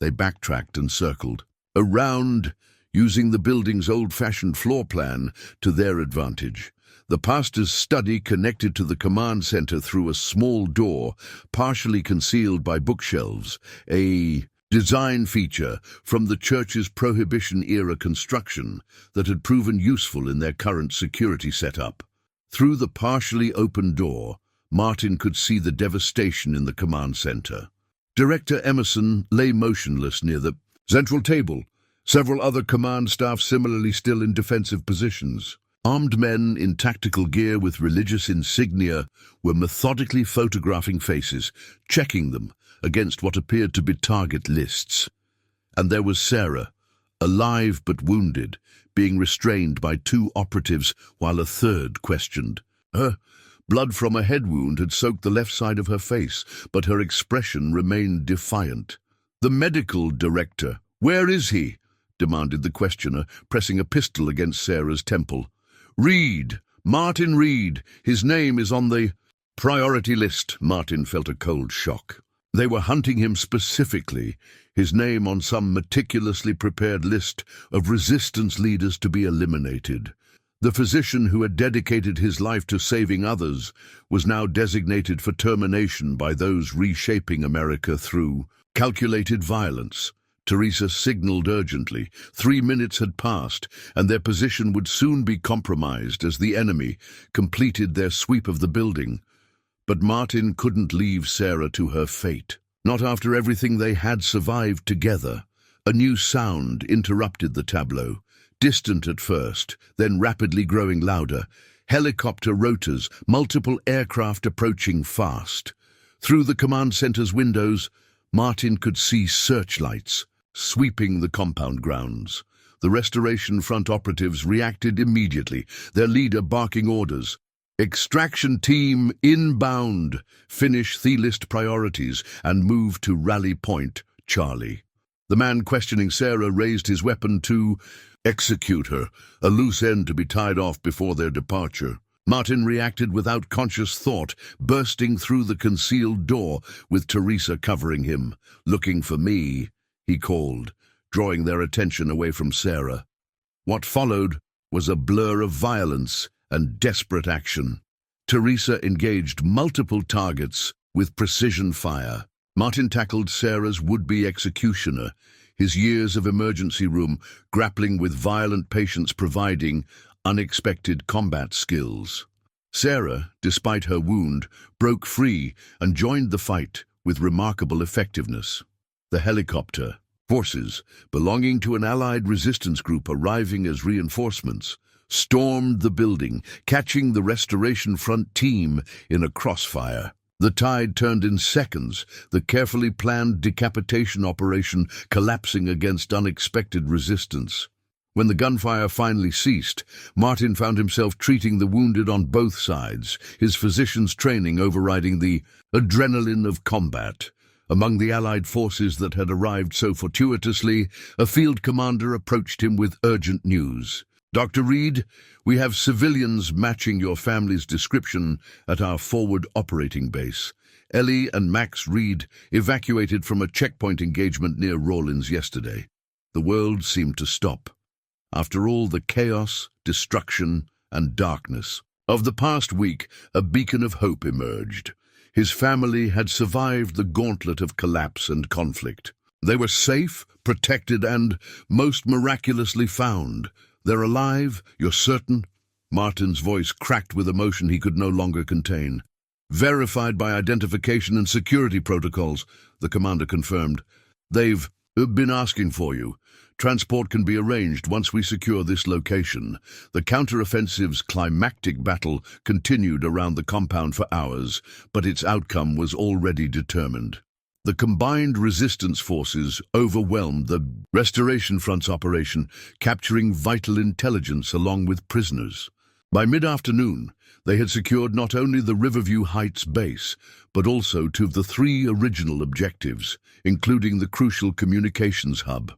They backtracked and circled around, using the building's old-fashioned floor plan to their advantage. The pastor's study connected to the command center through a small door, partially concealed by bookshelves, a design feature from the church's Prohibition-era construction that had proven useful in their current security setup. Through the partially open door, Martin could see the devastation in the command center. Director Emerson lay motionless near the central table, several other command staff similarly still in defensive positions. Armed men in tactical gear with religious insignia were methodically photographing faces, checking them against what appeared to be target lists. And there was Sarah, alive but wounded, being restrained by 2 operatives while a third questioned her. Blood from a head wound had soaked the left side of her face, but her expression remained defiant. The medical director, where is he? Demanded the questioner, pressing a pistol against Sarah's temple. Reed, Martin Reed. His name is on the priority list. Martin felt a cold shock. They were hunting him specifically, his name on some meticulously prepared list of resistance leaders to be eliminated. The physician who had dedicated his life to saving others was now designated for termination by those reshaping America through calculated violence. Teresa signaled urgently. 3 minutes had passed, and their position would soon be compromised as the enemy completed their sweep of the building. But Martin couldn't leave Sarah to her fate. Not after everything they had survived together. A new sound interrupted the tableau. Distant at first, then rapidly growing louder. Helicopter rotors, multiple aircraft approaching fast. Through the command center's windows, Martin could see searchlights sweeping the compound grounds. The Restoration Front operatives reacted immediately, their leader barking orders. Extraction team inbound, finish the-list priorities, and move to rally point, Charlie. The man questioning Sarah raised his weapon to execute her, a loose end to be tied off before their departure. Martin reacted without conscious thought, bursting through the concealed door with Teresa covering him. Looking for me, he called, drawing their attention away from Sarah. What followed was a blur of violence and desperate action. Teresa engaged multiple targets with precision fire. Martin tackled Sarah's would-be executioner, his years of emergency room grappling with violent patients providing unexpected combat skills. Sarah, despite her wound, broke free and joined the fight with remarkable effectiveness. The helicopter forces, belonging to an allied resistance group arriving as reinforcements, stormed the building, catching the Restoration Front team in a crossfire. The tide turned in seconds, the carefully planned decapitation operation collapsing against unexpected resistance. When the gunfire finally ceased, Martin found himself treating the wounded on both sides, his physician's training overriding the adrenaline of combat. Among the Allied forces that had arrived so fortuitously, a field commander approached him with urgent news. "Dr. Reed, we have civilians matching your family's description at our forward operating base. Ellie and Max Reed evacuated from a checkpoint engagement near Rawlins yesterday." The world seemed to stop. After all the chaos, destruction, and darkness of the past week, a beacon of hope emerged. His family had survived the gauntlet of collapse and conflict. They were safe, protected, and, most miraculously, found. "They're alive, you're certain?" Martin's voice cracked with emotion he could no longer contain. "Verified by identification and security protocols," the commander confirmed. "They've been asking for you. Transport can be arranged once we secure this location." The counteroffensive's climactic battle continued around the compound for hours, but its outcome was already determined. The combined resistance forces overwhelmed the Restoration Front's operation, capturing vital intelligence along with prisoners. By mid-afternoon, they had secured not only the Riverview Heights base, but also two of the three original objectives, including the crucial communications hub.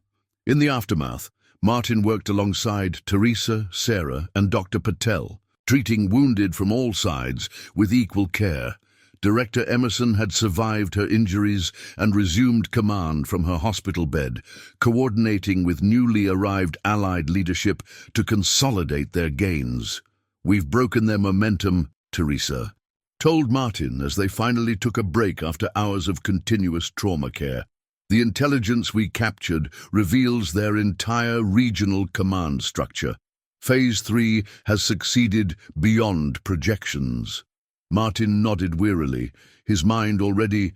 In the aftermath, Martin worked alongside Teresa, Sarah, and Dr. Patel, treating wounded from all sides with equal care. Director Emerson had survived her injuries and resumed command from her hospital bed, coordinating with newly arrived Allied leadership to consolidate their gains. "We've broken their momentum," Teresa told Martin as they finally took a break after hours of continuous trauma care. "The intelligence we captured reveals their entire regional command structure. Phase 3 has succeeded beyond projections." Martin nodded wearily, his mind already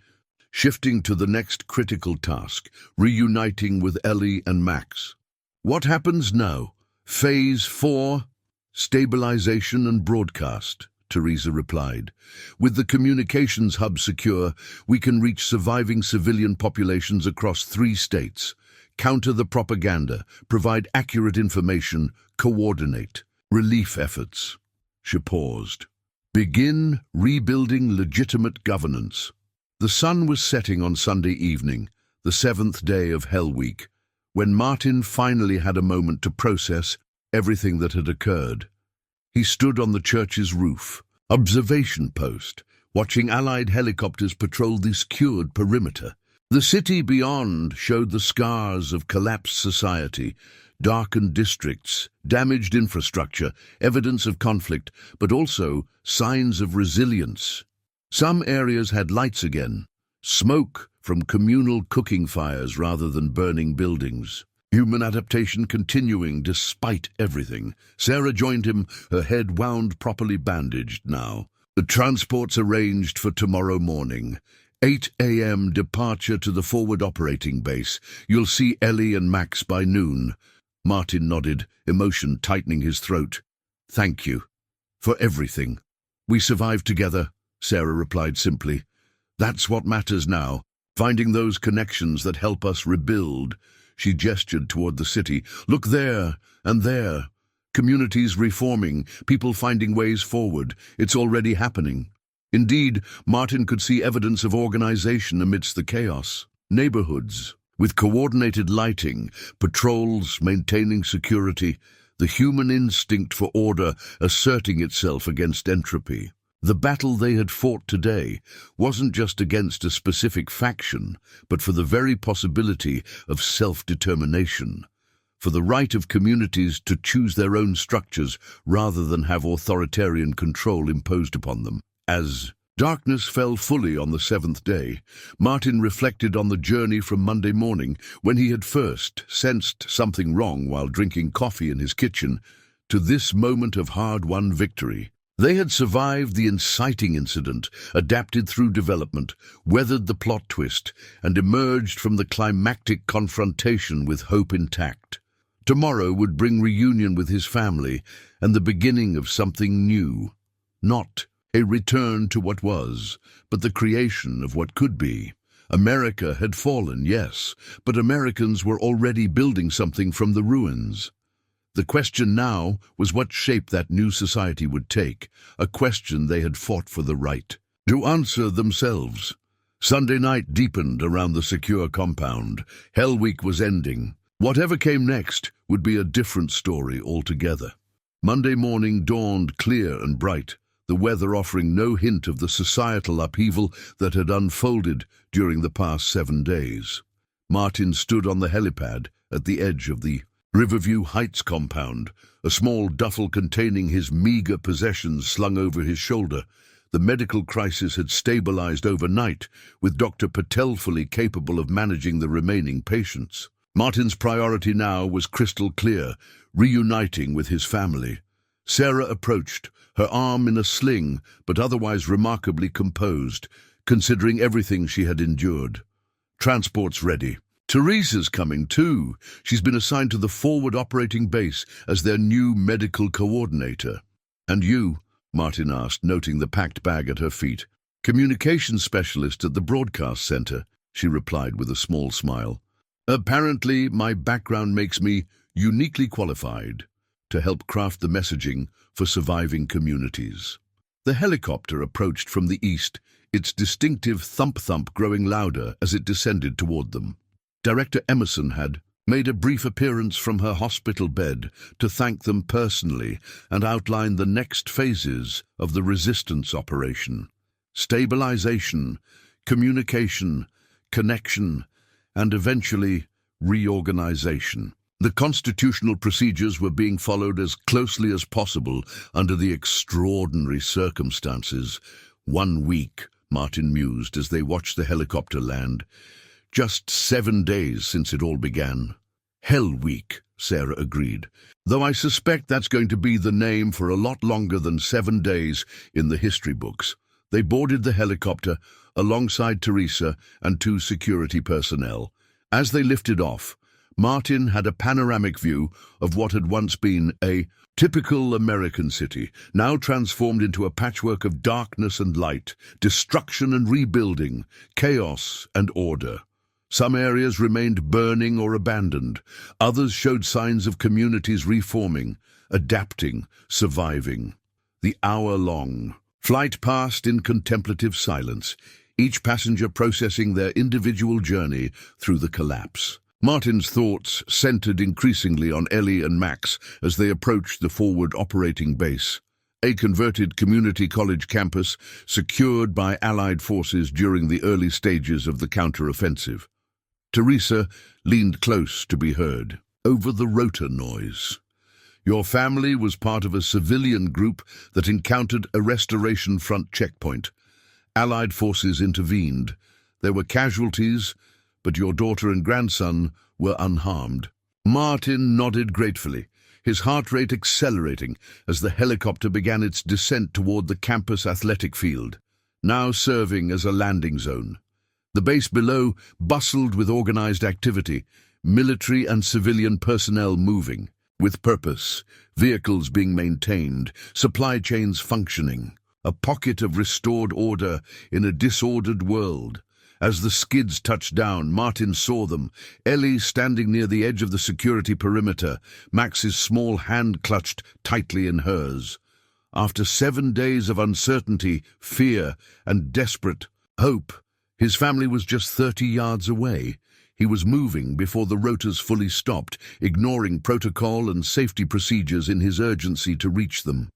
shifting to the next critical task, reuniting with Ellie and Max. "What happens now? Phase 4? Stabilization and broadcast," Teresa replied. "With the communications hub secure, we can reach surviving civilian populations across 3 states, counter the propaganda, provide accurate information, coordinate relief efforts." She paused. "Begin rebuilding legitimate governance." The sun was setting on Sunday evening, the 7th day of Hell Week, when Martin finally had a moment to process everything that had occurred. He stood on the church's roof, observation post, watching Allied helicopters patrol the secured perimeter. The city beyond showed the scars of collapsed society, darkened districts, damaged infrastructure, evidence of conflict, but also signs of resilience. Some areas had lights again, smoke from communal cooking fires rather than burning buildings. Human adaptation continuing despite everything. Sarah joined him, her head wound properly bandaged now. "The transport's arranged for tomorrow morning. 8 a.m. departure to the forward operating base. You'll see Ellie and Max by noon." Martin nodded, emotion tightening his throat. "Thank you for everything." "We survived together," Sarah replied simply. "That's what matters now, finding those connections that help us rebuild." She gestured toward the city. "Look there and there. Communities reforming, people finding ways forward. It's already happening." Indeed, Martin could see evidence of organization amidst the chaos. Neighborhoods, with coordinated lighting, patrols maintaining security, the human instinct for order asserting itself against entropy. The battle they had fought today wasn't just against a specific faction, but for the very possibility of self-determination, for the right of communities to choose their own structures rather than have authoritarian control imposed upon them. As darkness fell fully on the 7th day, Martin reflected on the journey from Monday morning, when he had first sensed something wrong while drinking coffee in his kitchen, to this moment of hard-won victory. They had survived the inciting incident, adapted through development, weathered the plot twist, and emerged from the climactic confrontation with hope intact. Tomorrow would bring reunion with his family and the beginning of something new. Not a return to what was, but the creation of what could be. America had fallen, yes, but Americans were already building something from the ruins. The question now was what shape that new society would take, a question they had fought for the right to answer themselves. Sunday night deepened around the secure compound. Hell Week was ending. Whatever came next would be a different story altogether. Monday morning dawned clear and bright, the weather offering no hint of the societal upheaval that had unfolded during the past 7 days. Martin stood on the helipad at the edge of the Riverview Heights compound, a small duffel containing his meager possessions slung over his shoulder. The medical crisis had stabilized overnight, with Dr. Patel fully capable of managing the remaining patients. Martin's priority now was crystal clear, reuniting with his family. Sarah approached, her arm in a sling, but otherwise remarkably composed, considering everything she had endured. Transport's ready. Teresa's coming too. She's been assigned to the forward operating base as their new medical coordinator. And you? Martin asked, noting the packed bag at her feet. Communications specialist at the broadcast center, she replied with a small smile. Apparently, my background makes me uniquely qualified to help craft the messaging for surviving communities. The helicopter approached from the east, its distinctive thump-thump growing louder as it descended toward them. Director Emerson had made a brief appearance from her hospital bed to thank them personally and outline the next phases of the resistance operation. Stabilization, communication, connection, and eventually reorganization. The constitutional procedures were being followed as closely as possible under the extraordinary circumstances. 1 week, Martin mused as they watched the helicopter land. Just 7 days since it all began. Hell Week, Sarah agreed, though I suspect that's going to be the name for a lot longer than 7 days in the history books. They boarded the helicopter alongside Teresa and 2 security personnel. As they lifted off, Martin had a panoramic view of what had once been a typical American city, now transformed into a patchwork of darkness and light, destruction and rebuilding, chaos and order. Some areas remained burning or abandoned. Others showed signs of communities reforming, adapting, surviving. The hour-long flight passed in contemplative silence, each passenger processing their individual journey through the collapse. Martin's thoughts centered increasingly on Ellie and Max as they approached the forward operating base, a converted community college campus secured by Allied forces during the early stages of the counter-offensive. Teresa leaned close to be heard over the rotor noise. Your family was part of a civilian group that encountered a Restoration Front checkpoint. Allied forces intervened. There were casualties, but your daughter and grandson were unharmed. Martin nodded gratefully, his heart rate accelerating as the helicopter began its descent toward the campus athletic field, now serving as a landing zone. The base below bustled with organized activity, military and civilian personnel moving, with purpose, vehicles being maintained, supply chains functioning, a pocket of restored order in a disordered world. As the skids touched down, Martin saw them, Ellie standing near the edge of the security perimeter, Max's small hand clutched tightly in hers. After 7 days of uncertainty, fear, and desperate hope, his family was just 30 yards away. He was moving before the rotors fully stopped, ignoring protocol and safety procedures in his urgency to reach them.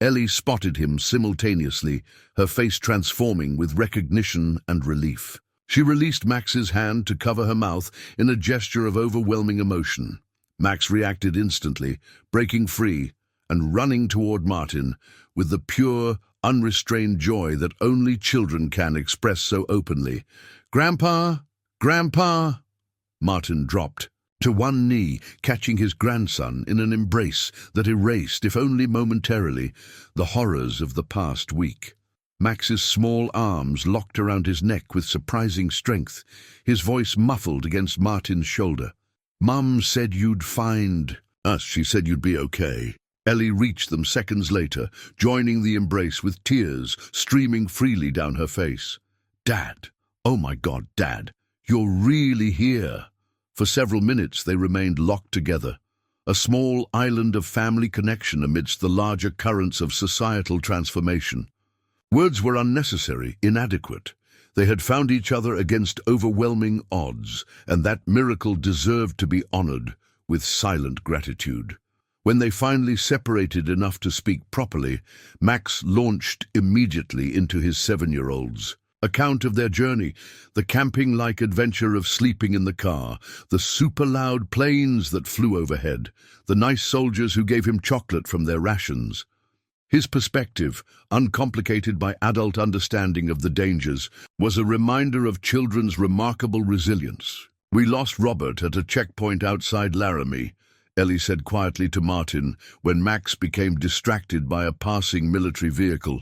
Ellie spotted him simultaneously, her face transforming with recognition and relief. She released Max's hand to cover her mouth in a gesture of overwhelming emotion. Max reacted instantly, breaking free and running toward Martin with the pure, unrestrained joy that only children can express so openly. "Grandpa! Grandpa!" Martin dropped to one knee, catching his grandson in an embrace that erased, if only momentarily, the horrors of the past week. Max's small arms locked around his neck with surprising strength, his voice muffled against Martin's shoulder. "Mum said you'd find us. She said you'd be okay." Ellie reached them seconds later, joining the embrace with tears streaming freely down her face. "Dad! Oh my God, Dad! You're really here!" For several minutes they remained locked together, a small island of family connection amidst the larger currents of societal transformation. Words were unnecessary, inadequate. They had found each other against overwhelming odds, and that miracle deserved to be honored with silent gratitude. When they finally separated enough to speak properly, Max launched immediately into his 7-year-old's account of their journey, the camping-like adventure of sleeping in the car, the super-loud planes that flew overhead, the nice soldiers who gave him chocolate from their rations. His perspective, uncomplicated by adult understanding of the dangers, was a reminder of children's remarkable resilience. "We lost Robert at a checkpoint outside Laramie," Ellie said quietly to Martin when Max became distracted by a passing military vehicle.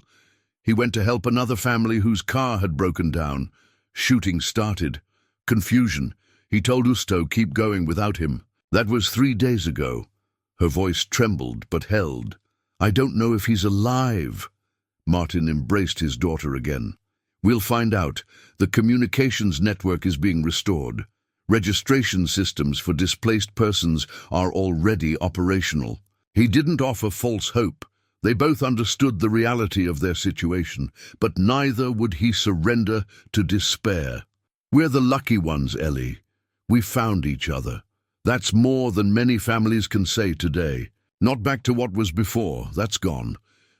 He went to help another family whose car had broken down. Shooting started. Confusion. He told Usto keep going without him. That was 3 days ago. Her voice trembled but held. "I don't know if he's alive." Martin embraced his daughter again. "We'll find out. The communications network is being restored. Registration systems for displaced persons are already operational." He didn't offer false hope. They both understood the reality of their situation, but neither would he surrender to despair. "We're the lucky ones, Ellie. We found each other. That's more than many families can say today. Not back to what was before, that's gone,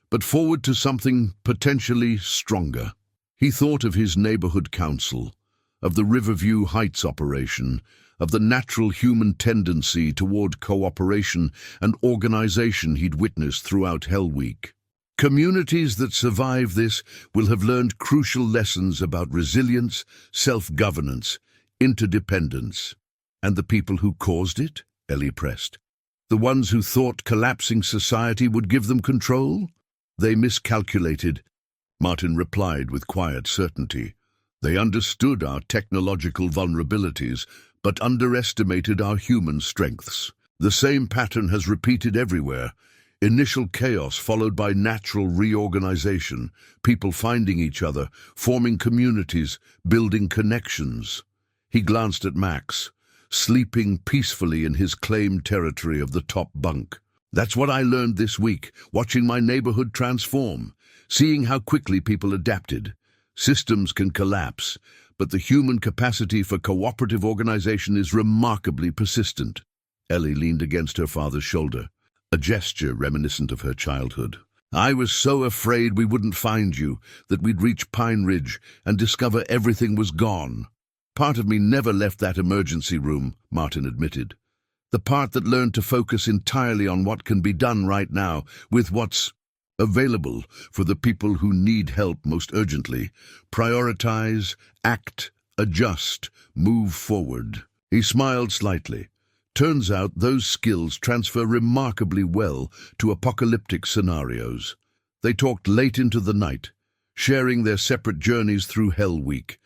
but forward to something potentially stronger." He thought of his neighborhood council, of the Riverview Heights operation, of the natural human tendency toward cooperation and organization he'd witnessed throughout Hell Week. Communities that survive this will have learned crucial lessons about resilience, self-governance, interdependence. "And the people who caused it?" Ellie pressed. "The ones who thought collapsing society would give them control? They miscalculated," Martin replied with quiet certainty. "They understood our technological vulnerabilities, but underestimated our human strengths. The same pattern has repeated everywhere. Initial chaos followed by natural reorganization, people finding each other, forming communities, building connections." He glanced at Max, sleeping peacefully in his claimed territory of the top bunk. "That's what I learned this week, watching my neighborhood transform, seeing how quickly people adapted. Systems can collapse, but the human capacity for cooperative organization is remarkably persistent." Ellie leaned against her father's shoulder, a gesture reminiscent of her childhood. "I was so afraid we wouldn't find you, that we'd reach Pine Ridge and discover everything was gone." "Part of me never left that emergency room," Martin admitted. "The part that learned to focus entirely on what can be done right now, with what's available for the people who need help most urgently. Prioritize, act, adjust, move forward." He smiled slightly. "Turns out those skills transfer remarkably well to apocalyptic scenarios." They talked late into the night, sharing their separate journeys through Hell Week.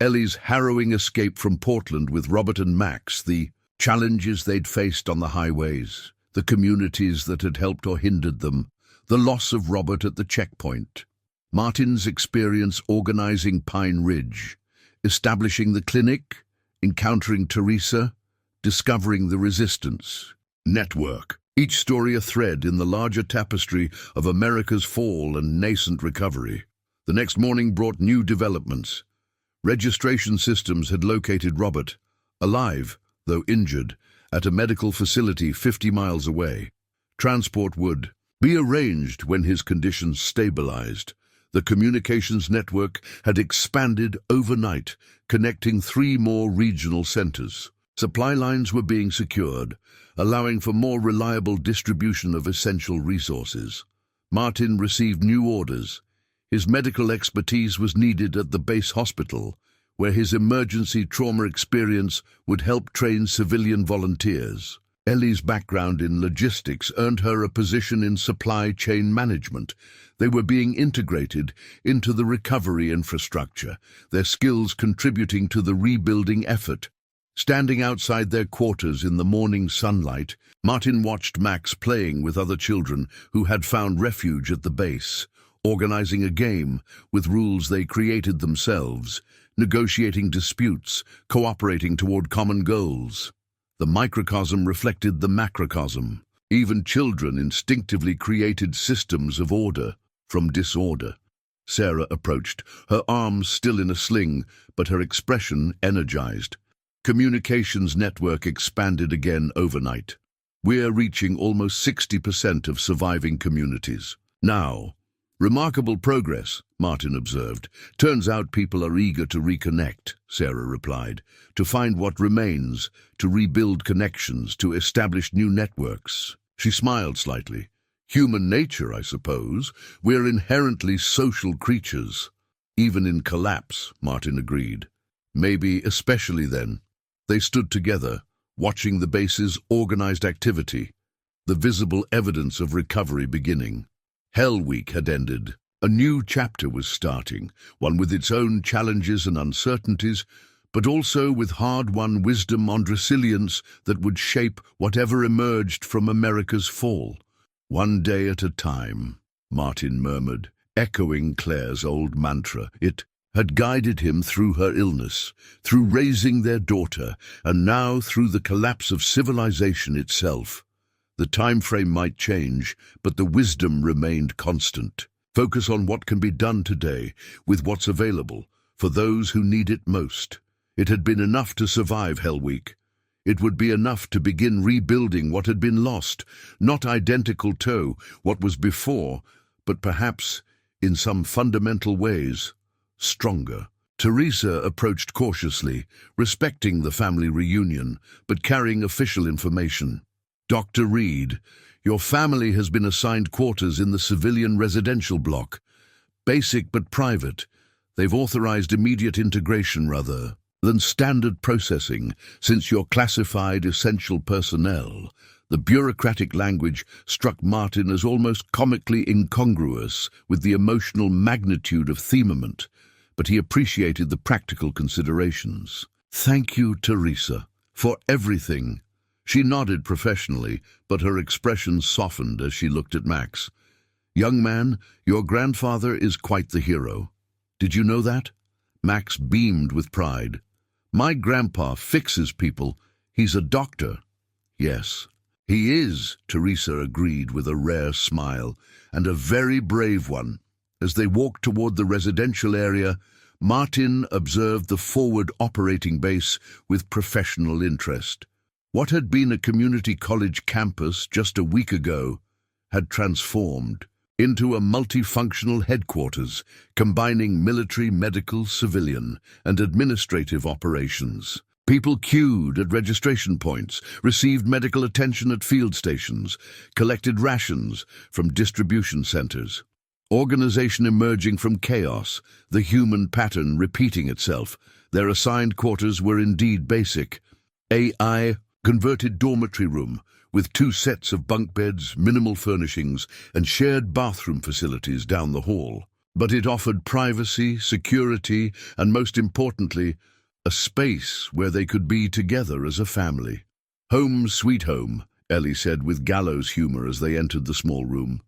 Ellie's harrowing escape from Portland with Robert and Max, the challenges they'd faced on the highways, the communities that had helped or hindered them, the loss of Robert at the checkpoint. Martin's experience organizing Pine Ridge, establishing the clinic, encountering Teresa, discovering the resistance network. Each story a thread in the larger tapestry of America's fall and nascent recovery. The next morning brought new developments. Registration systems had located Robert, alive, though injured, at a medical facility 50 miles away. Transport would be arranged when his conditions stabilized. The communications network had expanded overnight, connecting 3 more regional centers. Supply lines were being secured, allowing for more reliable distribution of essential resources. Martin received new orders. His medical expertise was needed at the base hospital, where his emergency trauma experience would help train civilian volunteers. Ellie's background in logistics earned her a position in supply chain management. They were being integrated into the recovery infrastructure, their skills contributing to the rebuilding effort. Standing outside their quarters in the morning sunlight, Martin watched Max playing with other children who had found refuge at the base, organizing a game with rules they created themselves, negotiating disputes, cooperating toward common goals. The microcosm reflected the macrocosm. Even children instinctively created systems of order from disorder. Sarah approached, her arms still in a sling, but her expression energized. Communications network expanded again overnight. We're reaching almost 60% of surviving communities. Now, remarkable progress, Martin observed. Turns out people are eager to reconnect, Sarah replied. To find what remains, to rebuild connections, to establish new networks. She smiled slightly. Human nature, I suppose. We're inherently social creatures. Even in collapse, Martin agreed. Maybe especially then. They stood together, watching the base's organized activity, the visible evidence of recovery beginning. Hell Week had ended. A new chapter was starting, one with its own challenges and uncertainties, but also with hard-won wisdom and resilience that would shape whatever emerged from America's fall. One day at a time, Martin murmured, echoing Claire's old mantra. It had guided him through her illness, through raising their daughter, and now through the collapse of civilization itself. The time frame might change, but the wisdom remained constant. Focus on what can be done today, with what's available, for those who need it most. It had been enough to survive Hell Week. It would be enough to begin rebuilding what had been lost, not identical to what was before, but perhaps, in some fundamental ways, stronger. Teresa approached cautiously, respecting the family reunion, but carrying official information. Dr. Reed, your family has been assigned quarters in the civilian residential block. Basic but private. They've authorized immediate integration rather than standard processing, since you're classified essential personnel. The bureaucratic language struck Martin as almost comically incongruous with the emotional magnitude of themament, but he appreciated the practical considerations. Thank you, Teresa, for everything. She nodded professionally, but her expression softened as she looked at Max. Young man, your grandfather is quite the hero. Did you know that? Max beamed with pride. My grandpa fixes people. He's a doctor. Yes, he is, Teresa agreed with a rare smile, and a very brave one. As they walked toward the residential area, Martin observed the forward operating base with professional interest. What had been a community college campus just a week ago had transformed into a multifunctional headquarters, combining military, medical, civilian, and administrative operations. People queued at registration points, received medical attention at field stations, collected rations from distribution centers. Organization emerging from chaos, the human pattern repeating itself. Their assigned quarters were indeed basic. AI converted dormitory room, with 2 sets of bunk beds, minimal furnishings, and shared bathroom facilities down the hall. But it offered privacy, security, and most importantly, a space where they could be together as a family. Home sweet home, Ellie said with gallows humor as they entered the small room.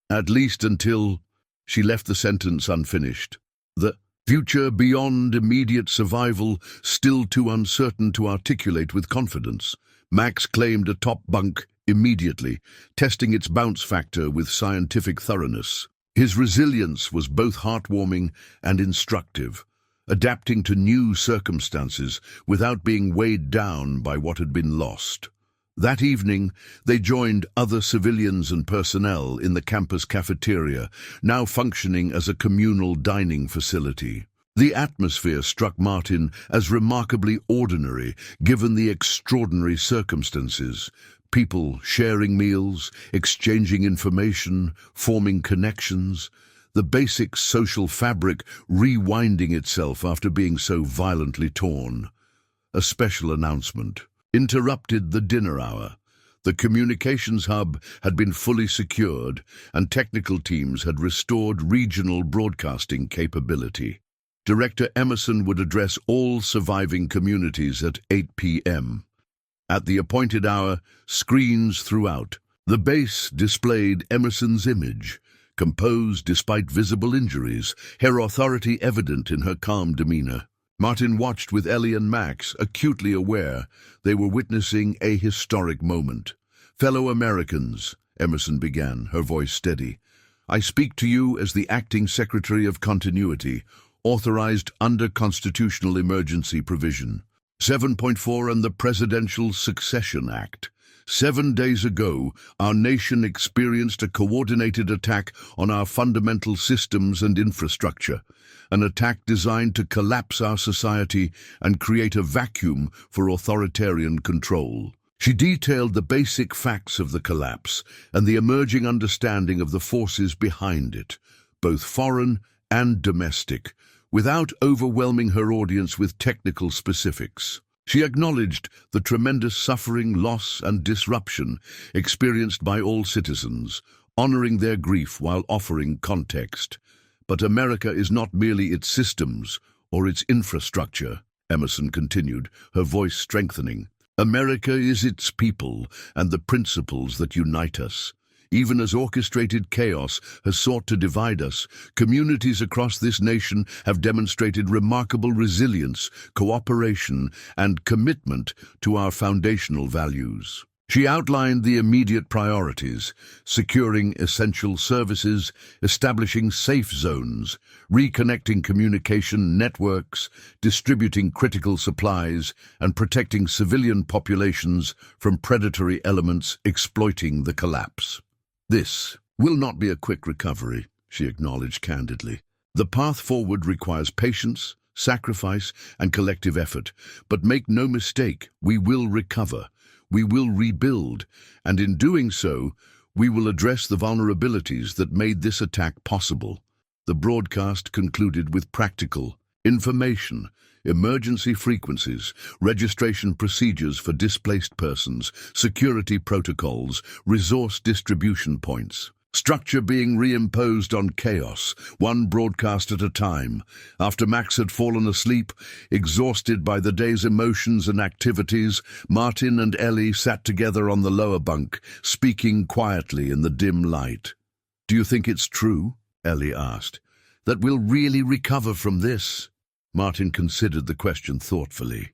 At least until she left the sentence unfinished. The future beyond immediate survival, still too uncertain to articulate with confidence. Max claimed a top bunk immediately, testing its bounce factor with scientific thoroughness. His resilience was both heartwarming and instructive, adapting to new circumstances without being weighed down by what had been lost. That evening, they joined other civilians and personnel in the campus cafeteria, now functioning as a communal dining facility. The atmosphere struck Martin as remarkably ordinary, given the extraordinary circumstances. People sharing meals, exchanging information, forming connections. The basic social fabric rewinding itself after being so violently torn. A special announcement interrupted the dinner hour. The communications hub had been fully secured, and technical teams had restored regional broadcasting capability. Director Emerson would address all surviving communities at 8 p.m. At the appointed hour, screens throughout. The base displayed Emerson's image, composed despite visible injuries, her authority evident in her calm demeanor. Martin watched with Ellie and Max, acutely aware they were witnessing a historic moment. "Fellow Americans," Emerson began, her voice steady, "I speak to you as the Acting Secretary of Continuity, authorized under Constitutional Emergency Provision 7.4 and the Presidential Succession Act. 7 days ago, our nation experienced a coordinated attack on our fundamental systems and infrastructure, an attack designed to collapse our society and create a vacuum for authoritarian control." She detailed the basic facts of the collapse and the emerging understanding of the forces behind it, both foreign and domestic, without overwhelming her audience with technical specifics. She acknowledged the tremendous suffering, loss, and disruption experienced by all citizens, honoring their grief while offering context. "But America is not merely its systems or its infrastructure," Emerson continued, her voice strengthening. "America is its people and the principles that unite us. Even as orchestrated chaos has sought to divide us, communities across this nation have demonstrated remarkable resilience, cooperation, and commitment to our foundational values." She outlined the immediate priorities: securing essential services, establishing safe zones, reconnecting communication networks, distributing critical supplies, and protecting civilian populations from predatory elements exploiting the collapse. "This will not be a quick recovery," she acknowledged candidly. "The path forward requires patience, sacrifice, and collective effort. But make no mistake, we will recover. We will rebuild, and in doing so, we will address the vulnerabilities that made this attack possible." The broadcast concluded with practical information: emergency frequencies, registration procedures for displaced persons, security protocols, resource distribution points. Structure being reimposed on chaos, one broadcast at a time. After Max had fallen asleep, exhausted by the day's emotions and activities, Martin and Ellie sat together on the lower bunk, speaking quietly in the dim light. "Do you think it's true?" Ellie asked. "That we'll really recover from this?" Martin considered the question thoughtfully.